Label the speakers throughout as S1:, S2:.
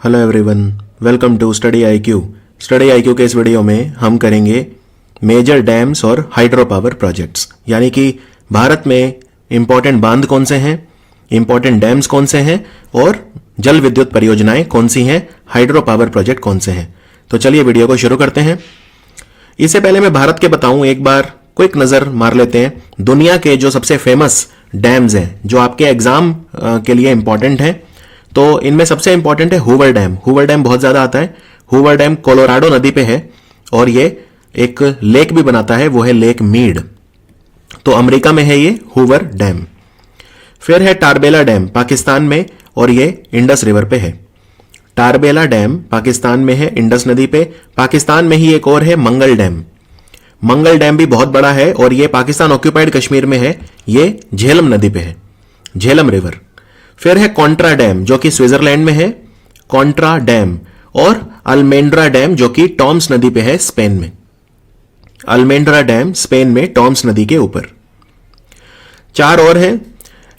S1: Hello everyone, welcome to study IQ. Study IQ के इस video में हम करेंगे मेजर डैम्स और हाइड्रो पावर प्रोजेक्ट्स, यानी कि भारत में इंपॉर्टेंट बांध कौन से हैं, इंपॉर्टेंट डैम्स कौन से हैं और जल विद्युत परियोजनाएं कौन सी हैं, हाइड्रो पावर प्रोजेक्ट कौन से हैं। तो चलिए वीडियो को शुरू करते हैं। इससे पहले मैं भारत के बताऊं, एक बार क्विक नजर मार लेते हैं दुनिया के जो सबसे फेमस डैम्स हैं जो आपके एग्जाम के लिए इंपॉर्टेंट हैं। तो इनमें सबसे इंपॉर्टेंट है हूवर डैम। हूवर डैम बहुत ज्यादा आता है। हूवर डैम कोलोराडो नदी पे है और ये एक लेक भी बनाता है, वो है लेक मीड। तो अमेरिका में है ये हूवर डैम। फिर है टारबेला डैम पाकिस्तान में और ये इंडस रिवर पे है। टारबेला डैम पाकिस्तान में है, इंडस नदी पे। पाकिस्तान में ही एक और है मंगल डैम। मंगल डैम भी बहुत बड़ा है और ये पाकिस्तान ऑक्यूपाइड कश्मीर में है, ये झेलम नदी पे है, झेलम रिवर। फिर है कॉन्ट्रा डैम जो कि स्विट्जरलैंड में है, कॉन्ट्रा डैम। और अल्मेंड्रा डैम जो कि टॉम्स नदी पे है, स्पेन में। अल्मेंड्रा डैम स्पेन में टॉम्स नदी के ऊपर। चार और है।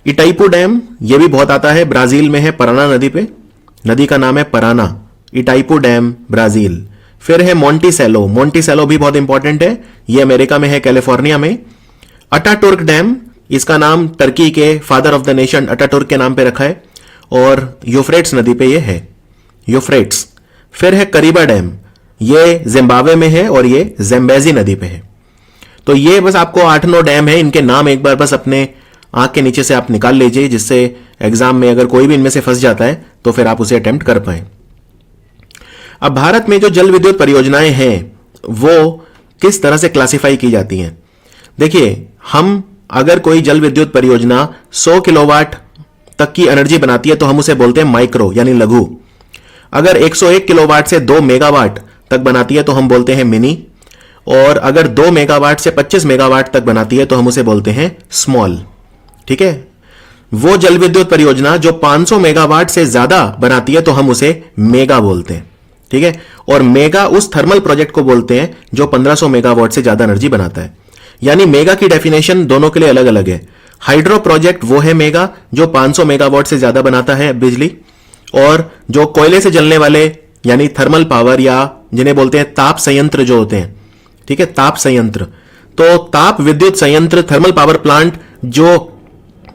S1: इटाइपू डैम, ये भी बहुत आता है, ब्राजील में है, पराना नदी पे। नदी का नाम है पराना। Itaipu dam Brazil. फिर है मोंटिसेलो। मोंटिसेलो भी बहुत इंपॉर्टेंट है, ये अमेरिका में है, कैलिफोर्निया में। अटाटुर्क डैम, इसका नाम टर्की के फादर ऑफ द नेशन अटाटुर्क के नाम पे रखा है और यूफ्रेट्स नदी पे ये है, यूफ्रेट्स। फिर है करीबा डैम, ये जिम्बाब्वे में है और ये ज़ेम्बेजी नदी पे है। तो ये बस आपको 8-9 डैम है, इनके नाम एक बार बस अपने आंख के नीचे से आप निकाल लीजिए, जिससे एग्जाम में अगर कोई भी इनमें से फंस जाता है तो फिर आप उसे अटेम्प्ट कर पाए। अब भारत में जो जल विद्युत परियोजनाएं हैं वो किस तरह से क्लासिफाई की जाती हैं। देखिए, हम अगर कोई जल विद्युत परियोजना 100 किलोवाट तक की एनर्जी बनाती है तो हम उसे बोलते हैं माइक्रो यानी लघु। अगर 101 किलोवाट से 2 मेगावाट तक बनाती है तो हम बोलते हैं मिनी। और अगर 2 मेगावाट से 25 मेगावाट तक बनाती है तो हम उसे बोलते हैं स्मॉल। ठीक है। वो जल विद्युत परियोजना जो 500 मेगावाट से ज्यादा बनाती है तो हम उसे मेगा बोलते हैं। ठीक है। और मेगा उस थर्मल प्रोजेक्ट को बोलते हैं जो 1500 मेगावाट से ज्यादा एनर्जी बनाता है। यानी मेगा की डेफिनेशन दोनों के लिए अलग अलग है। हाइड्रो प्रोजेक्ट वो है मेगा जो 500 मेगावाट से ज्यादा बनाता है बिजली, और जो कोयले से जलने वाले यानी थर्मल पावर या जिन्हें बोलते हैं ताप संयंत्र जो होते हैं, ठीक है, ताप संयंत्र। तो ताप विद्युत संयंत्र, थर्मल पावर प्लांट जो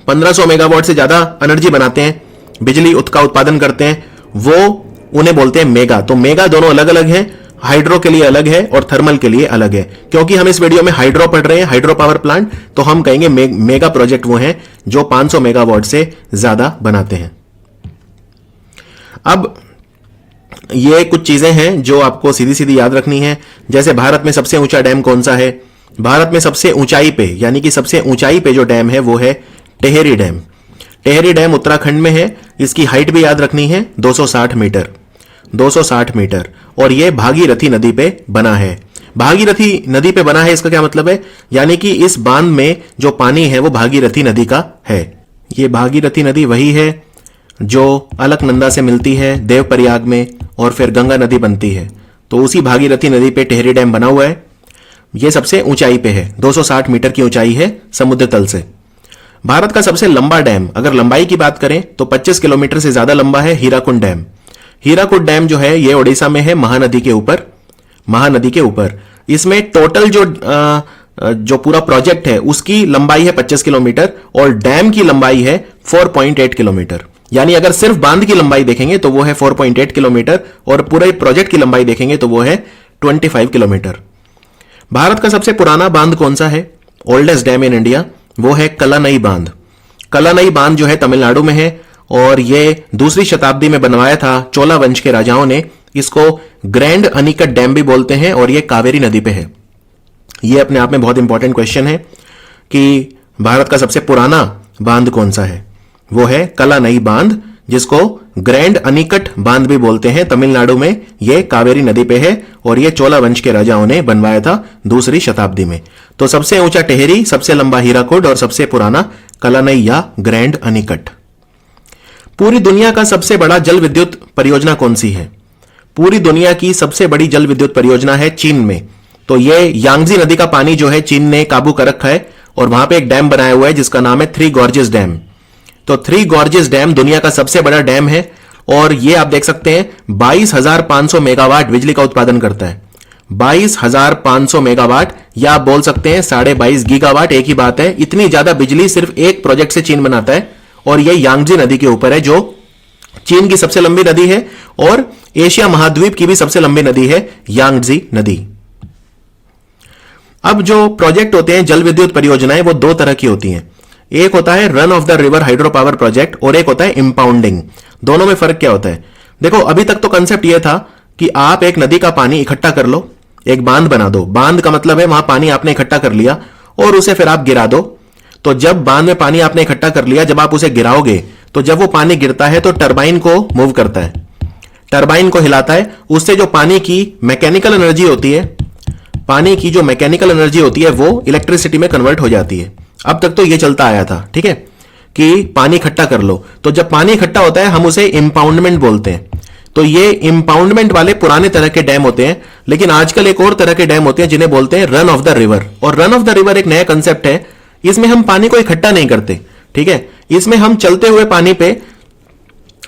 S1: 1500 मेगावाट से ज्यादा एनर्जी बनाते हैं, बिजली का उत्पादन करते हैं, वो उन्हें बोलते हैं मेगा। तो मेगा दोनों अलग अलग हैं, हाइड्रो के लिए अलग है और थर्मल के लिए अलग है। क्योंकि हम इस वीडियो में हाइड्रो पढ़ रहे हैं, हाइड्रो पावर प्लांट, तो हम कहेंगे मेगा प्रोजेक्ट वो हैं जो 500 मेगावाट से ज्यादा बनाते हैं। अब ये कुछ चीजें हैं जो आपको सीधी सीधी याद रखनी है। जैसे भारत में सबसे ऊंचा डैम कौन सा है? भारत में सबसे ऊंचाई पे, यानी कि सबसे ऊंचाई पे जो डैम है वो है टेहरी डैम। टेहरी डैम उत्तराखंड में है। इसकी हाइट भी याद रखनी है, 260 मीटर। 260 मीटर। और यह भागीरथी नदी पे बना है। भागीरथी नदी पे बना है, इसका क्या मतलब है? यानी कि इस बांध में जो पानी है वो भागीरथी नदी का है। ये भागीरथी नदी वही है जो अलकनंदा से मिलती है देवप्रयाग में और फिर गंगा नदी बनती है। तो उसी भागीरथी नदी पे टेहरी डैम बना हुआ है। यह सबसे ऊंचाई पे है, 260 मीटर की ऊंचाई है समुद्र तल से। भारत का सबसे लंबा डैम, अगर लंबाई की बात करें तो 25 किलोमीटर से ज्यादा लंबा है हीराकुंड डैम। हीराकुंड डैम जो है ये ओडिशा में है, महानदी के ऊपर। महानदी के ऊपर इसमें टोटल जो पूरा प्रोजेक्ट है उसकी लंबाई है 25 किलोमीटर और डैम की लंबाई है 4.8 किलोमीटर। यानी अगर सिर्फ बांध की लंबाई देखेंगे तो वो है 4.8 किलोमीटर और पूरे प्रोजेक्ट की लंबाई देखेंगे तो वो है 25 किलोमीटर। भारत का सबसे पुराना बांध कौन सा है? ओल्डेस्ट डैम इन इंडिया, वो है कलानई बांध। कलानई बांध जो है तमिलनाडु में है और यह 2री शताब्दी में बनवाया था चोला वंश के राजाओं ने। इसको ग्रैंड अनिकट डैम भी बोलते हैं और यह कावेरी नदी पे है। यह अपने आप में बहुत इंपॉर्टेंट क्वेश्चन है कि भारत का सबसे पुराना बांध कौन सा है? वो है कलानई बांध, जिसको ग्रैंड अनिकट बांध भी बोलते हैं। तमिलनाडु में यह कावेरी नदी पे है और यह चोला वंश के राजाओं ने बनवाया था 2री शताब्दी में। तो सबसे ऊंचा टेहरी, सबसे लंबा हीराकुंड और सबसे पुराना कलानई या ग्रैंड अनिकट। पूरी दुनिया का सबसे बड़ा जल विद्युत परियोजना कौन सी है? पूरी दुनिया की सबसे बड़ी जल विद्युत परियोजना है चीन में। तो यह यांगजी नदी का पानी जो है चीन ने काबू कर रखा है और वहां पे एक डैम बनाया हुआ है जिसका नाम है थ्री गॉर्जेस डैम। तो थ्री गॉर्जेस डैम दुनिया का सबसे बड़ा डैम है और ये आप देख सकते हैं 22,500 मेगावाट बिजली का उत्पादन करता है। 22,500 मेगावाट, या आप बोल सकते हैं 22.5 गीगावाट, एक ही बात है। इतनी ज्यादा बिजली सिर्फ एक प्रोजेक्ट से चीन बनाता है, और ये यांगजी नदी के ऊपर है, जो चीन की सबसे लंबी नदी है और एशिया महाद्वीप की भी सबसे लंबी नदी है, यांगजी नदी। अब जो प्रोजेक्ट होते हैं जल विद्युत परियोजनाएं, वो दो तरह की होती हैं। एक होता है run of the river hydro power project और एक होता है इंपाउंडिंग। दोनों में फर्क क्या होता है? देखो, अभी तक तो कंसेप्ट यह था कि आप एक नदी का पानी इकट्ठा कर लो, एक बांध बना दो। बांध का मतलब है वहां पानी आपने इकट्ठा कर लिया और उसे फिर आप गिरा दो। तो जब बांध में पानी आपने इकट्ठा कर लिया, जब आप उसे गिराओगे तो जब वो पानी गिरता है तो टरबाइन को मूव करता है, टरबाइन को हिलाता है। उससे जो पानी की मैकेनिकल एनर्जी होती है, पानी की जो मैकेनिकल एनर्जी होती है वो इलेक्ट्रिसिटी में कन्वर्ट हो जाती है। अब तक तो ये चलता आया था, ठीक है, कि पानी इकट्ठा कर लो। तो जब पानी इकट्ठा होता है हम उसे इंपाउंडमेंट बोलते हैं। तो ये इंपाउंडमेंट वाले पुराने तरह के डैम होते हैं, लेकिन आजकल एक और तरह के डैम होते हैं जिन्हें बोलते हैं रन ऑफ द रिवर। और रन ऑफ द रिवर एक नया कंसेप्ट है। इसमें हम पानी को इकट्ठा नहीं करते, ठीक है, इसमें हम चलते हुए पानी पे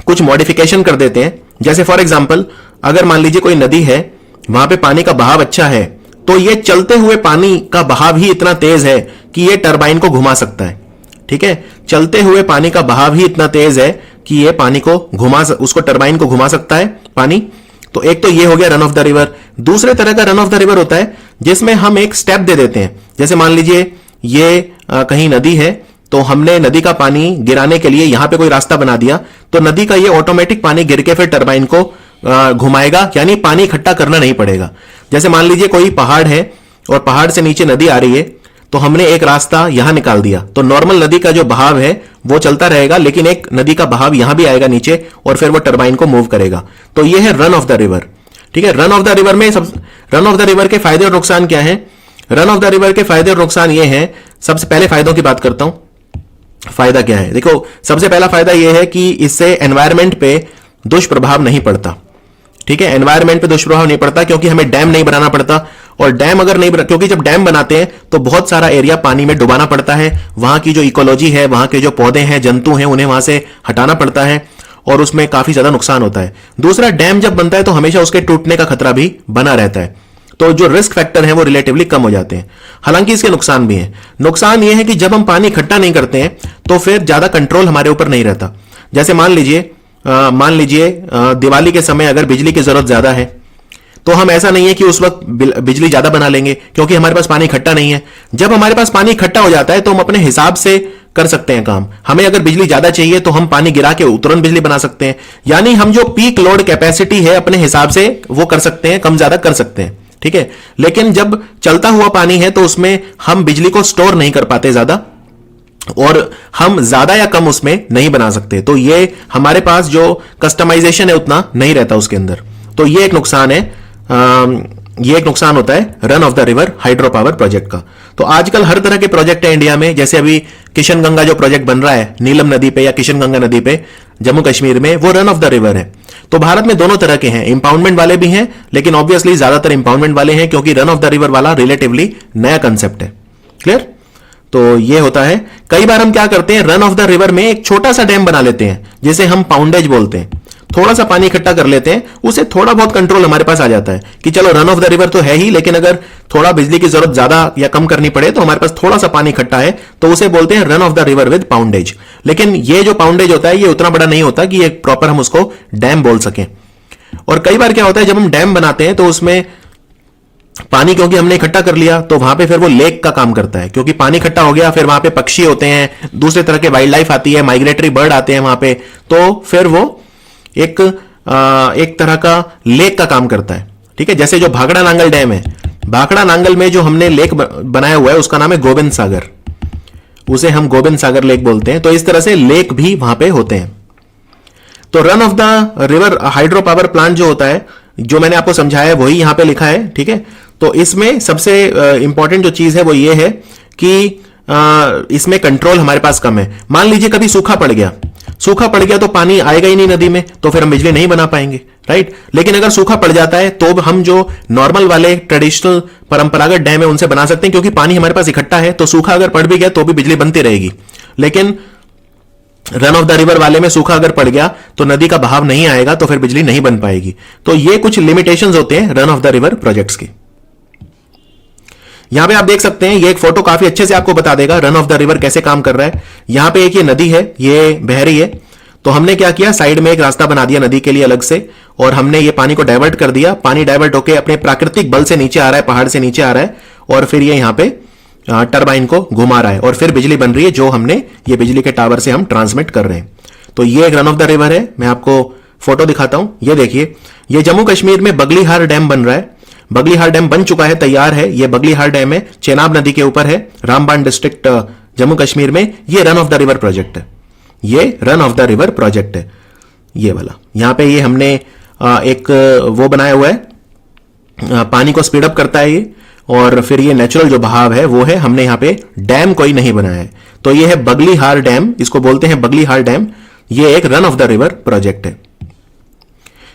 S1: कुछ मॉडिफिकेशन कर देते हैं। जैसे फॉर एग्जांपल, अगर मान लीजिए कोई नदी है, वहां पे पानी का बहाव अच्छा है, तो ये चलते हुए पानी का बहाव ही इतना तेज है कि ये टरबाइन को घुमा सकता है, ठीक है। चलते हुए पानी का बहाव ही इतना तेज है कि ये पानी को उसको टरबाइन को घुमा सकता है पानी। तो एक तो ये हो गया रन ऑफ द रिवर। दूसरे तरह का रन ऑफ द रिवर होता है जिसमें हम एक स्टेप दे देते हैं। जैसे मान लीजिए ये कहीं नदी है, तो हमने नदी का पानी गिराने के लिए यहां पे कोई रास्ता बना दिया, तो नदी का ये ऑटोमेटिक पानी गिर के फिर टरबाइन को घुमाएगा, यानी पानी इकट्ठा करना नहीं पड़ेगा। जैसे मान लीजिए कोई पहाड़ है और पहाड़ से नीचे नदी आ रही है, तो हमने एक रास्ता यहां निकाल दिया, तो नॉर्मल नदी का जो बहाव है वो चलता रहेगा, लेकिन एक नदी का बहाव यहां भी आएगा नीचे और फिर वो टरबाइन को मूव करेगा। तो ये है रन ऑफ द रिवर, ठीक है। रन ऑफ द रिवर में रन ऑफ द रिवर के फायदे और नुकसान क्या है? रन ऑफ द रिवर के फायदे और नुकसान ये हैं। सबसे पहले फायदों की बात करता हूं। फायदा क्या है? देखो, सबसे पहला फायदा यह है कि इससे एनवायरमेंट पे दुष्प्रभाव नहीं पड़ता, ठीक है। एनवायरमेंट पे दुष्प्रभाव नहीं पड़ता क्योंकि हमें डैम नहीं बनाना पड़ता। और डैम अगर नहीं क्योंकि जब डैम बनाते हैं तो बहुत सारा एरिया पानी में डुबाना पड़ता है, वहां की जो इकोलॉजी है, वहां के जो पौधे हैं, जंतु हैं, उन्हें वहां से हटाना पड़ता है और उसमें काफी ज्यादा नुकसान होता है। दूसरा, डैम जब बनता है तो हमेशा उसके टूटने का खतरा भी बना रहता है, तो जो रिस्क फैक्टर है वो रिलेटिवली कम हो जाते हैं। हालांकि इसके नुकसान भी हैं। नुकसान ये है कि जब हम पानी इकट्ठा नहीं करते हैं तो फिर ज्यादा कंट्रोल हमारे ऊपर नहीं रहता। जैसे मान लीजिए दिवाली के समय अगर बिजली की जरूरत ज्यादा है, तो हम ऐसा नहीं है कि उस वक्त बिजली ज्यादा बना लेंगे क्योंकि हमारे पास पानी इकट्ठा नहीं है। जब हमारे पास पानी इकट्ठा हो जाता है तो हम अपने हिसाब से कर सकते हैं काम। हमें अगर बिजली ज्यादा चाहिए तो हम पानी गिरा के तुरंत बिजली बना सकते हैं, यानी हम जो पीक लोड कैपेसिटी है अपने हिसाब से वो कर सकते हैं, कम ज्यादा कर सकते हैं, ठीक है। लेकिन जब चलता हुआ पानी है तो उसमें हम बिजली को स्टोर नहीं कर पाते ज्यादा, और हम ज्यादा या कम उसमें नहीं बना सकते। तो ये हमारे पास जो कस्टमाइजेशन है उतना नहीं रहता उसके अंदर। तो ये एक नुकसान है, ये एक नुकसान होता है run of the river hydro power project का। तो आजकल हर तरह के प्रोजेक्ट है इंडिया में। जैसे अभी किशन गंगा जो प्रोजेक्ट बन रहा है नीलम नदी पे या किशन गंगा नदी पे जम्मू कश्मीर में, वो रन ऑफ द रिवर है। तो भारत में दोनों तरह के हैं, इंपाउंडमेंट वाले भी हैं, लेकिन ऑब्वियसली ज्यादातर इंपाउंडमेंट वाले हैं क्योंकि रन ऑफ द रिवर वाला रिलेटिवली नया कंसेप्ट है। क्लियर? तो ये होता है। कई बार हम क्या करते हैं, रन ऑफ द रिवर में एक छोटा सा डैम बना लेते हैं जिसे हम पाउंडेज बोलते हैं। थोड़ा सा पानी इकट्ठा कर लेते हैं, उसे थोड़ा बहुत कंट्रोल हमारे पास आ जाता है कि चलो रन ऑफ द रिवर तो है ही, लेकिन अगर थोड़ा बिजली की जरूरत ज्यादा या कम करनी पड़े तो हमारे पास थोड़ा सा पानी इकट्ठा है, तो उसे बोलते हैं run of the river with pondage. लेकिन ये जो पाउंडेज होता है ये उतना बड़ा नहीं होता कि एक प्रॉपर हम उसको डैम बोल सकें। और कई बार क्या होता है, जब हम डैम बनाते हैं तो उसमें पानी क्योंकि हमने इकट्ठा कर लिया तो वहां पे फिर वो लेक का काम करता है, क्योंकि पानी इकट्ठा हो गया, फिर वहां पे पक्षी होते हैं, दूसरे तरह के वाइल्ड लाइफ आती है, माइग्रेटरी बर्ड आते हैं वहां पे, तो फिर वो एक तरह का लेक का काम करता है, ठीक है। जैसे जो भाखड़ा नांगल डैम है, भाखड़ा नांगल में जो हमने लेक बनाया हुआ है उसका नाम है गोविंद सागर, उसे हम गोविंद सागर लेक बोलते हैं। तो इस तरह से लेक भी वहां पे होते हैं। तो run of the river hydro power plant जो होता है, जो मैंने आपको समझाया है वही यहां पे लिखा है, ठीक है। तो इसमें सबसे इंपॉर्टेंट जो चीज है वो ये है कि इसमें कंट्रोल हमारे पास कम है। मान लीजिए कभी सूखा पड़ गया तो पानी आएगा ही नहीं नदी में, तो फिर हम बिजली नहीं बना पाएंगे, राइट। लेकिन अगर सूखा पड़ जाता है तो हम जो नॉर्मल वाले ट्रेडिशनल परंपरागत डैम है उनसे बना सकते हैं, क्योंकि पानी हमारे पास इकट्ठा है, तो सूखा अगर पड़ भी गया तो भी बिजली बनती रहेगी। लेकिन रन ऑफ द रिवर वाले में सूखा अगर पड़ गया तो नदी का बहाव नहीं आएगा, तो फिर बिजली नहीं बन पाएगी। तो ये कुछ लिमिटेशंस होते हैं run of the river projects के। यहां पे आप देख सकते हैं, ये एक फोटो काफी अच्छे से आपको बता देगा रन ऑफ द रिवर कैसे काम कर रहा है। यहां पे एक ये नदी है, ये बह रही है, तो हमने क्या किया, साइड में एक रास्ता बना दिया नदी के लिए अलग से, और हमने ये पानी को डाइवर्ट कर दिया। पानी डाइवर्ट होकर अपने प्राकृतिक बल से नीचे आ रहा है, पहाड़ से नीचे आ रहा है, और फिर ये यहां पे टरबाइन को घुमा रहा है, और फिर बिजली बन रही है, जो हमने ये बिजली के टावर से हम ट्रांसमिट कर रहे हैं। तो ये एक रन ऑफ द रिवर है। मैं आपको फोटो दिखाता हूं, ये देखिए, ये जम्मू कश्मीर में बगलीहार डैम बन रहा है। बगलीहार डैम बन चुका है, तैयार है। ये बगलीहार डैम है, चेनाब नदी के ऊपर है, रामबान डिस्ट्रिक्ट जम्मू कश्मीर में। ये run of the river project है, ये run of the river project है, ये वाला। यहां पे ये हमने एक वो बनाया हुआ है, पानी को स्पीड अप करता है ये, और फिर ये नेचुरल जो बहाव है वो है, हमने यहां पे डैम कोई नहीं बनाया है। तो ये है बगलीहार डैम, इसको बोलते हैं बगलीहार डैम। ये एक run of the river project है।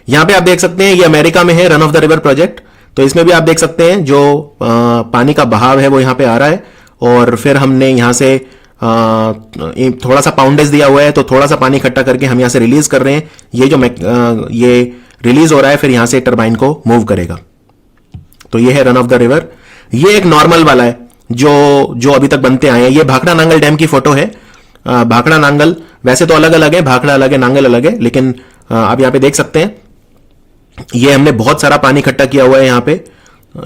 S1: यहां पे आप देख सकते हैं, ये अमेरिका में है run of the river project. तो इसमें भी आप देख सकते हैं जो पानी का बहाव है वो यहां पे आ रहा है, और फिर हमने यहां से थोड़ा सा पाउंडेज दिया हुआ है, तो थोड़ा सा पानी इकट्ठा करके हम यहां से रिलीज कर रहे हैं। ये जो ये रिलीज हो रहा है, फिर यहां से टरबाइन को मूव करेगा। तो ये है रन ऑफ द रिवर। ये एक नॉर्मल वाला है जो अभी तक बनते आए हैं। ये भाखड़ा नांगल डैम की फोटो है। भाखड़ा नांगल वैसे तो अलग अलग है, भाखड़ा अलग है, नांगल अलग है, लेकिन आप यहां पे देख सकते हैं, ये हमने बहुत सारा पानी इकट्ठा किया हुआ है यहां पे।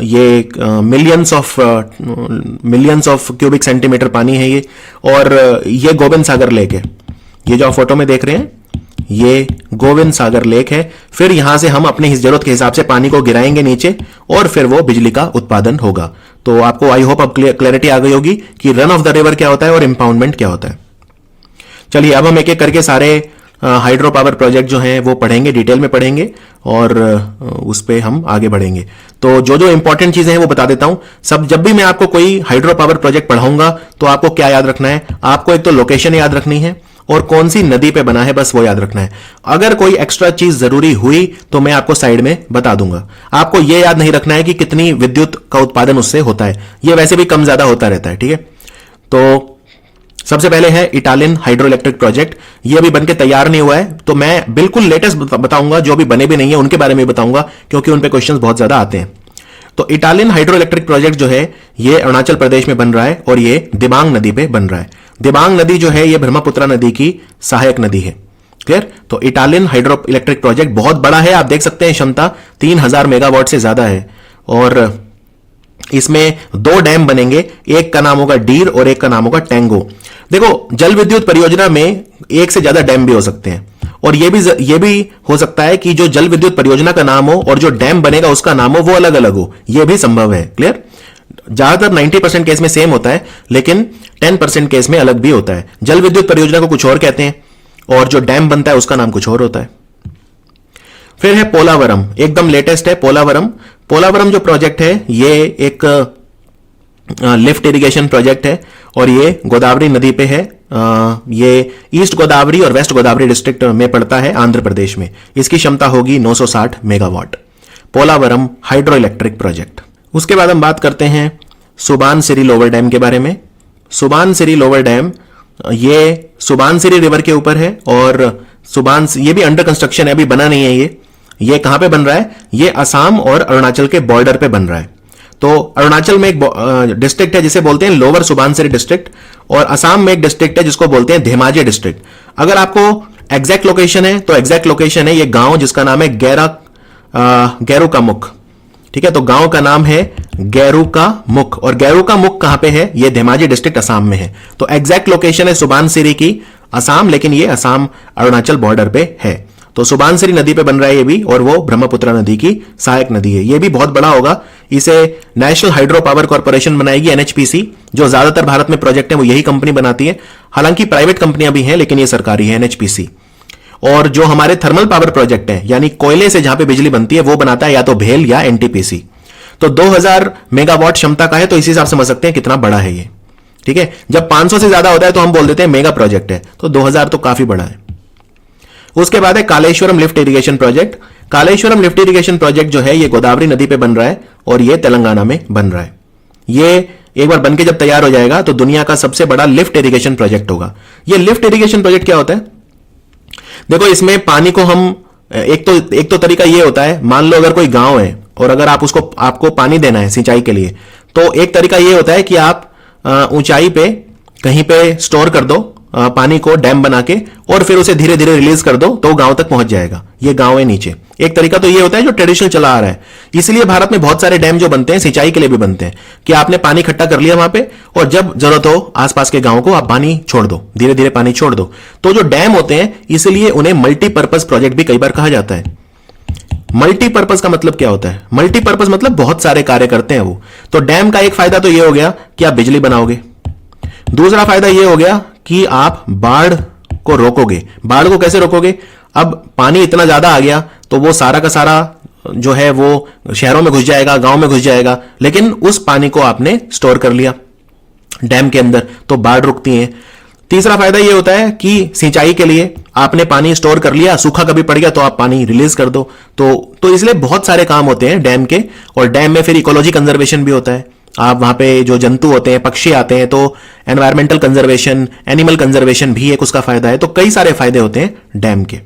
S1: ये मिलियंस ऑफ क्यूबिक सेंटीमीटर पानी है ये। और ये गोविंद सागर लेक है, ये जो आप फोटो में देख रहे हैं, ये गोविंद सागर लेक है। फिर यहां से हम अपनी जरूरत के हिसाब से पानी को गिराएंगे नीचे, और फिर वो बिजली का उत्पादन होगा। तो आपको आई होप अब क्लैरिटी आ गई होगी कि रन ऑफ द रिवर क्या होता है और इंपाउंडमेंट क्या होता है। चलिए, अब हम एक एक करके सारे हाइड्रो पावर प्रोजेक्ट जो हैं वो पढ़ेंगे, डिटेल में पढ़ेंगे, और उस पर हम आगे बढ़ेंगे। तो जो जो इंपॉर्टेंट चीजें हैं वो बता देता हूं। सब जब भी मैं आपको कोई हाइड्रो पावर प्रोजेक्ट पढ़ाऊंगा तो आपको क्या याद रखना है, आपको एक तो लोकेशन याद रखनी है, और कौन सी नदी पे बना है बस वो याद रखना है। अगर कोई एक्स्ट्रा चीज जरूरी हुई तो मैं आपको साइड में बता दूंगा। आपको यह याद नहीं रखना है कि कितनी विद्युत का उत्पादन उससे होता है, यह वैसे भी कम ज्यादा होता रहता है, ठीक है। तो सबसे पहले है इटालियन हाइड्रो इलेक्ट्रिक प्रोजेक्ट। ये अभी बनके तैयार नहीं हुआ है, तो मैं बिल्कुल लेटेस्ट बताऊंगा, जो अभी बने भी नहीं है उनके बारे में बताऊंगा, क्योंकि उन पे क्वेश्चंस बहुत ज्यादा आते हैं। तो इटालियन हाइड्रो इलेक्ट्रिक प्रोजेक्ट जो है ये अरुणाचल प्रदेश में बन रहा है, और ये दिबांग नदी पे बन रहा है। दिबांग नदी जो है ये ब्रह्मपुत्र नदी की सहायक नदी है। क्लियर। तो इटालियन हाइड्रो इलेक्ट्रिक प्रोजेक्ट बहुत बड़ा है, आप देख सकते हैं क्षमता 3000 मेगावाट से ज्यादा है, और इसमें 2 डैम बनेंगे, एक का नाम होगा डीर और एक का नाम होगा टेंगो। देखो, जल विद्युत परियोजना में एक से ज्यादा डैम भी हो सकते हैं, और यह भी हो सकता है कि जो जल विद्युत परियोजना का नाम हो और जो डैम बनेगा उसका नाम हो वो अलग अलग हो, यह भी संभव है। क्लियर। ज्यादातर 90% केस में सेम होता है, लेकिन 10% केस में अलग भी होता है। जल विद्युत परियोजना को कुछ और कहते हैं, और जो डैम बनता है उसका नाम कुछ और होता है। फिर है पोलावरम, एकदम लेटेस्ट है पोलावरम। पोलावरम जो प्रोजेक्ट है ये एक लिफ्ट इरिगेशन प्रोजेक्ट है, और ये गोदावरी नदी पे है। ये ईस्ट गोदावरी और वेस्ट गोदावरी डिस्ट्रिक्ट में पड़ता है, आंध्र प्रदेश में। इसकी क्षमता होगी 960 megawatt. Polavaram hydro electric project. उसके बाद हम बात करते हैं सुबानसिरी लोअर डैम के बारे में। सुबानसिरी लोअर डैम ये सुबानसिरी रिवर के ऊपर है, और ये भी अंडर कंस्ट्रक्शन है, अभी बना नहीं है। ये कहां पे बन रहा है, ये असम और अरुणाचल के बॉर्डर पे बन रहा है। तो अरुणाचल में एक डिस्ट्रिक्ट है जिसे बोलते हैं लोअर सुबानसिरी डिस्ट्रिक्ट, और असम में एक डिस्ट्रिक्ट है जिसको बोलते हैं धेमाजी डिस्ट्रिक्ट। अगर आपको एग्जैक्ट लोकेशन है, तो एग्जैक्ट लोकेशन है ये गांव जिसका नाम है गैरू का मुख। ठीक है, तो गांव का नाम है गैरू का मुख, और गैरू का मुख कहां पे है, ये धेमाजी डिस्ट्रिक्ट असम में है। तो एग्जैक्ट लोकेशन है सुबानसिरी की असम, लेकिन ये असम अरुणाचल बॉर्डर पे है। तो सुबानसिरी नदी पे बन रहा है ये भी, और वो ब्रह्मपुत्र नदी की सहायक नदी है। ये भी बहुत बड़ा होगा। इसे नेशनल हाइड्रो पावर कॉर्पोरेशन बनाएगी, एनएचपीसी। जो ज्यादातर भारत में प्रोजेक्ट है वो यही कंपनी बनाती है, हालांकि प्राइवेट कंपनियां भी हैं, लेकिन ये सरकारी है, एनएचपीसी। और जो हमारे थर्मल पावर प्रोजेक्ट है, यानी कोयले से जहां पे बिजली बनती है, वो बनाता है या तो भेल या एनटीपीसी। तो 2000 मेगावाट क्षमता का है, तो इसी हिसाब समझ सकते हैं कितना बड़ा है ये। ठीक है, जब 500 से ज्यादा होता है तो हम बोल देते हैं मेगा प्रोजेक्ट है, तो 2000 तो काफी बड़ा है। उसके बाद है Kaleshwaram lift irrigation project. Kaleshwaram lift irrigation project जो है ये गोदावरी नदी पे बन रहा है, और ये तेलंगाना में बन रहा है। ये एक बार बनके जब तैयार हो जाएगा तो दुनिया का सबसे बड़ा लिफ्ट इरिगेशन प्रोजेक्ट होगा। ये लिफ्ट इरिगेशन प्रोजेक्ट क्या होता है? देखो, इसमें पानी को हम एक तो तरीका ये होता है, मान लो अगर कोई गांव है और अगर आपको पानी देना है सिंचाई के लिए, तो एक तरीका ये होता है कि आप ऊंचाई पे कहीं पे स्टोर कर दो पानी को, डैम बना के, और फिर उसे धीरे धीरे रिलीज कर दो तो गांव तक पहुंच जाएगा। ये गांव है नीचे। एक तरीका तो ये होता है जो ट्रेडिशनल चला आ रहा है। इसलिए भारत में बहुत सारे डैम जो बनते हैं सिंचाई के लिए भी बनते हैं कि आपने पानी इकट्ठा कर लिया वहां पे, और जब जरूरत हो आसपास के गांव को आप पानी छोड़ दो, धीरे धीरे पानी छोड़ दो। तो जो डैम होते हैं, इसलिए उन्हें मल्टीपर्पज प्रोजेक्ट भी कई बार कहा जाता है। मल्टीपर्पज का मतलब क्या होता है? मल्टीपर्पज मतलब बहुत सारे कार्य करते हैं वो। तो डैम का एक फायदा तो ये हो गया कि आप बिजली बनाओगे। दूसरा फायदा ये हो गया कि आप बाढ़ को रोकोगे। बाढ़ को कैसे रोकोगे? अब पानी इतना ज्यादा आ गया तो वो सारा का सारा जो है वो शहरों में घुस जाएगा, गांव में घुस जाएगा, लेकिन उस पानी को आपने स्टोर कर लिया डैम के अंदर, तो बाढ़ रुकती है। तीसरा फायदा ये होता है कि सिंचाई के लिए आपने पानी स्टोर कर लिया, सूखा कभी पड़ गया तो आप पानी रिलीज कर दो। तो इसलिए बहुत सारे काम होते हैं डैम के। और डैम में फिर इकोलॉजी कंजर्वेशन भी होता है। आप वहां पे जो जंतु होते हैं, पक्षी आते हैं, तो एनवायरमेंटल कंजर्वेशन, एनिमल कंजर्वेशन भी एक उसका फायदा है। तो कई सारे फायदे होते हैं डैम के।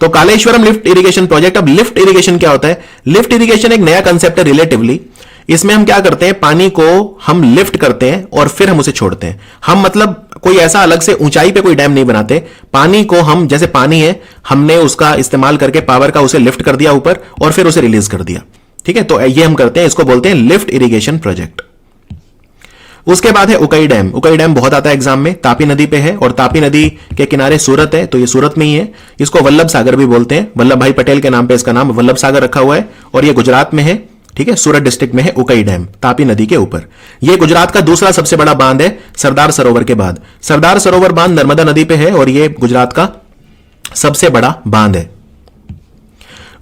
S1: तो कालेश्वरम लिफ्ट इरिगेशन प्रोजेक्ट। अब लिफ्ट इरिगेशन क्या होता है? लिफ्ट इरिगेशन एक नया कंसेप्ट है रिलेटिवली। इसमें हम क्या करते हैं, पानी को हम लिफ्ट करते हैं और फिर हम उसे छोड़ते हैं। हम मतलब कोई ऐसा अलग से ऊंचाई पे कोई डैम नहीं बनाते। पानी को हम, जैसे पानी है, हमने उसका इस्तेमाल करके पावर का उसे लिफ्ट कर दिया ऊपर और फिर उसे रिलीज कर दिया। ठीक है, तो ये हम करते हैं, इसको बोलते हैं लिफ्ट इरिगेशन प्रोजेक्ट। उसके बाद है उकई डैम। उकई डैम बहुत आता है एग्जाम में, तापी नदी पे है और तापी नदी के किनारे सूरत है, तो ये सूरत में ही है। इसको वल्लभ सागर भी बोलते हैं, वल्लभ भाई पटेल के नाम पे इसका नाम वल्लभ सागर रखा हुआ है, और ये गुजरात में है। ठीक है, सूरत डिस्ट्रिक्ट में है उकई डैम, तापी नदी के ऊपर। ये गुजरात का दूसरा सबसे बड़ा बांध है सरदार सरोवर के बाद। सरदार सरोवर बांध नर्मदा नदी पे है और ये गुजरात का सबसे बड़ा बांध है।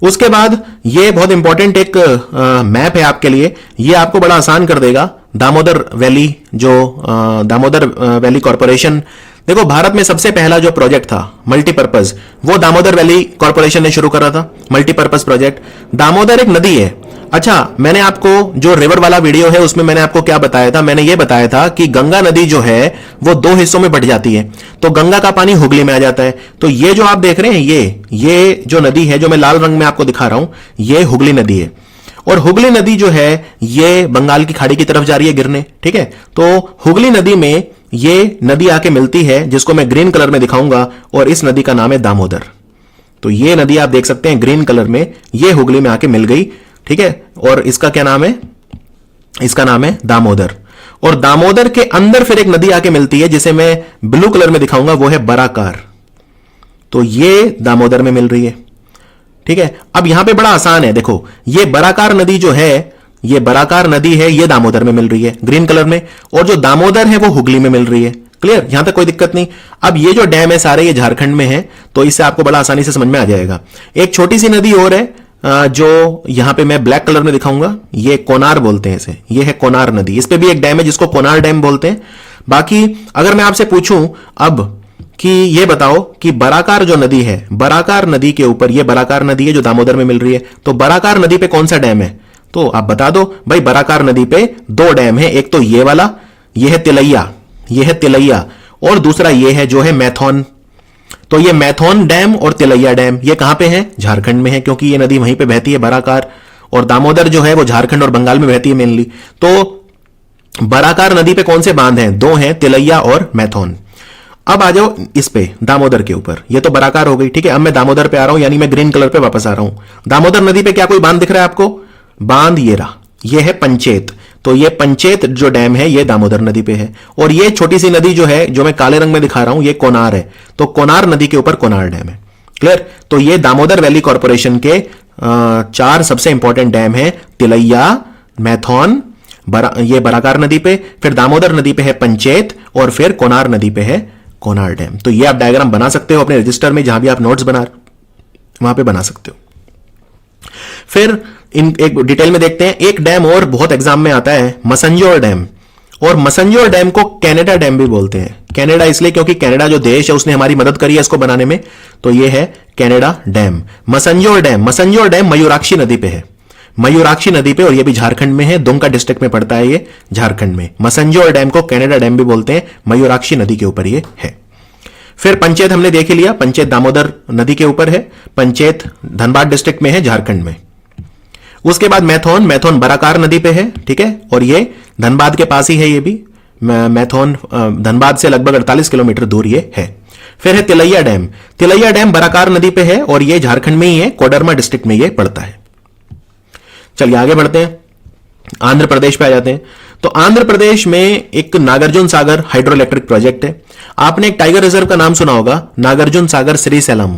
S1: उसके बाद ये बहुत इंपॉर्टेंट एक मैप है आपके लिए, ये आपको बड़ा आसान कर देगा। दामोदर वैली, जो दामोदर वैली कॉरपोरेशन, देखो भारत में सबसे पहला जो प्रोजेक्ट था मल्टीपर्पज, वो दामोदर वैली कॉरपोरेशन ने शुरू करा था, मल्टीपर्पज प्रोजेक्ट। दामोदर एक नदी है। अच्छा, मैंने आपको जो रिवर वाला वीडियो है उसमें मैंने आपको क्या बताया था? मैंने ये बताया था कि गंगा नदी जो है वो दो हिस्सों में बंट जाती है, तो गंगा का पानी हुगली में आ जाता है। तो ये जो आप देख रहे हैं, ये जो नदी है जो मैं लाल रंग में आपको दिखा रहा हूं, ये हुगली नदी है। और हुगली नदी जो है ये बंगाल की खाड़ी की तरफ जा रही है गिरने। ठीक है, तो हुगली नदी में ये नदी आके मिलती है, जिसको मैं ग्रीन कलर में दिखाऊंगा, और इस नदी का नाम है दामोदर। तो ये नदी आप देख सकते हैं ग्रीन कलर में, ये हुगली में आके मिल गई। ठीक है, और इसका क्या नाम है? इसका नाम है दामोदर। और दामोदर के अंदर फिर एक नदी आके मिलती है जिसे मैं ब्लू कलर में दिखाऊंगा, वो है बराकार। तो ये दामोदर में मिल रही है। ठीक है, अब यहां पे बड़ा आसान है, देखो ये बराकार नदी जो है, ये बराकार नदी है, ये दामोदर में मिल रही है ग्रीन कलर में, और जो दामोदर है वो हुगली में मिल रही है। क्लियर, यहां तक कोई दिक्कत नहीं। अब ये जो डैम है सारे, ये झारखंड में है, तो इससे आपको बड़ा आसानी से समझ में आ जाएगा। एक छोटी सी नदी और है जो यहां पे मैं ब्लैक कलर में दिखाऊंगा, ये कोनार बोलते हैं इसे, ये है कोनार नदी। इस पे भी एक डैम है जिसको कोनार डैम बोलते हैं। बाकी अगर मैं आपसे पूछूं अब कि ये बताओ कि बराकार जो नदी है, बराकार नदी के ऊपर, ये बराकार नदी है जो दामोदर में मिल रही है, तो बराकार नदी पे कौन सा डैम है? तो आप बता दो भाई। बराकार नदी पे दो डैम है, एक तो ये वाला, ये है तिलैया, ये है तिलैया, और दूसरा ये है जो है मैथौन। तो ये मैथौन डैम और तिलैया डैम ये कहां पे है? झारखंड में है, क्योंकि ये नदी वहीं पे बहती है बराकार, और दामोदर जो है वो झारखंड और बंगाल में बहती है मेनली। तो बराकार नदी पे कौन से बांध हैं? दो हैं, तिलैया और मैथौन। अब आ जाओ इस पे दामोदर के ऊपर, ये तो बराकार हो गई। ठीक है, अब मैं दामोदर पे आ रहा हूं, यानी मैं ग्रीन कलर पे वापस आ रहा हूं। दामोदर नदी पे क्या कोई बांध दिख रहा है आपको? बांध ये रहा, ये है पंचेत। तो ये पंचेत जो डैम है ये दामोदर नदी पे है, और ये छोटी सी नदी जो है, जो मैं काले रंग में दिखा रहा हूं, ये कोनार है। तो कोनार नदी के ऊपर कोनार डैम है। क्लियर, तो ये दामोदर वैली कॉरपोरेशन के चार सबसे इंपॉर्टेंट डैम है, तिलैया, मैथौन, ये बराकार नदी पे, फिर दामोदर नदी पे है पंचेत, और फिर कोनार नदी पे है कोनार डैम। तो ये आप डायग्राम बना सकते हो अपने रजिस्टर में, जहां भी आप नोट्स बना वहां पे बना सकते हो। फिर इन एक डिटेल में देखते हैं, एक डैम और बहुत एग्जाम में आता है, मसंजोर डैम। और मसंजोर डैम को कैनेडा डैम भी बोलते हैं। कैनेडा इसलिए क्योंकि कैनेडा जो देश है उसने हमारी मदद करी है इसको बनाने में, तो ये है Canada dam. Massanjore dam, Massanjore dam Mayurakshi नदी पे है। मयूराक्षी नदी पे, और ये भी झारखंड में है, दुमका डिस्ट्रिक्ट में पड़ता है ये, झारखंड में। मसंजोर डैम को कनाडा डैम भी बोलते हैं, मयूराक्षी नदी के ऊपर ये है। फिर पंचेत हमने देख लिया, पंचेत दामोदर नदी के ऊपर है, पंचेत धनबाद डिस्ट्रिक्ट में है, झारखंड में। उसके बाद मैथोन, मैथोन बराकार नदी पे है, ठीक है, और ये धनबाद के पास ही है, ये भी मैथोन धनबाद से लगभग 48 किलोमीटर दूर ये है। फिर है तिलैया डैम, तिलैया डैम बराकार नदी पे है और ये झारखंड में ही है, कोडरमा डिस्ट्रिक्ट में ये पड़ता है। चलिए आगे बढ़ते हैं, आंध्र प्रदेश पे आ जाते हैं। तो आंध्र प्रदेश में एक Nagarjuna Sagar hydro electric project है। आपने एक टाइगर रिजर्व का नाम सुना होगा, नागार्जुन सागर श्रीशैलम।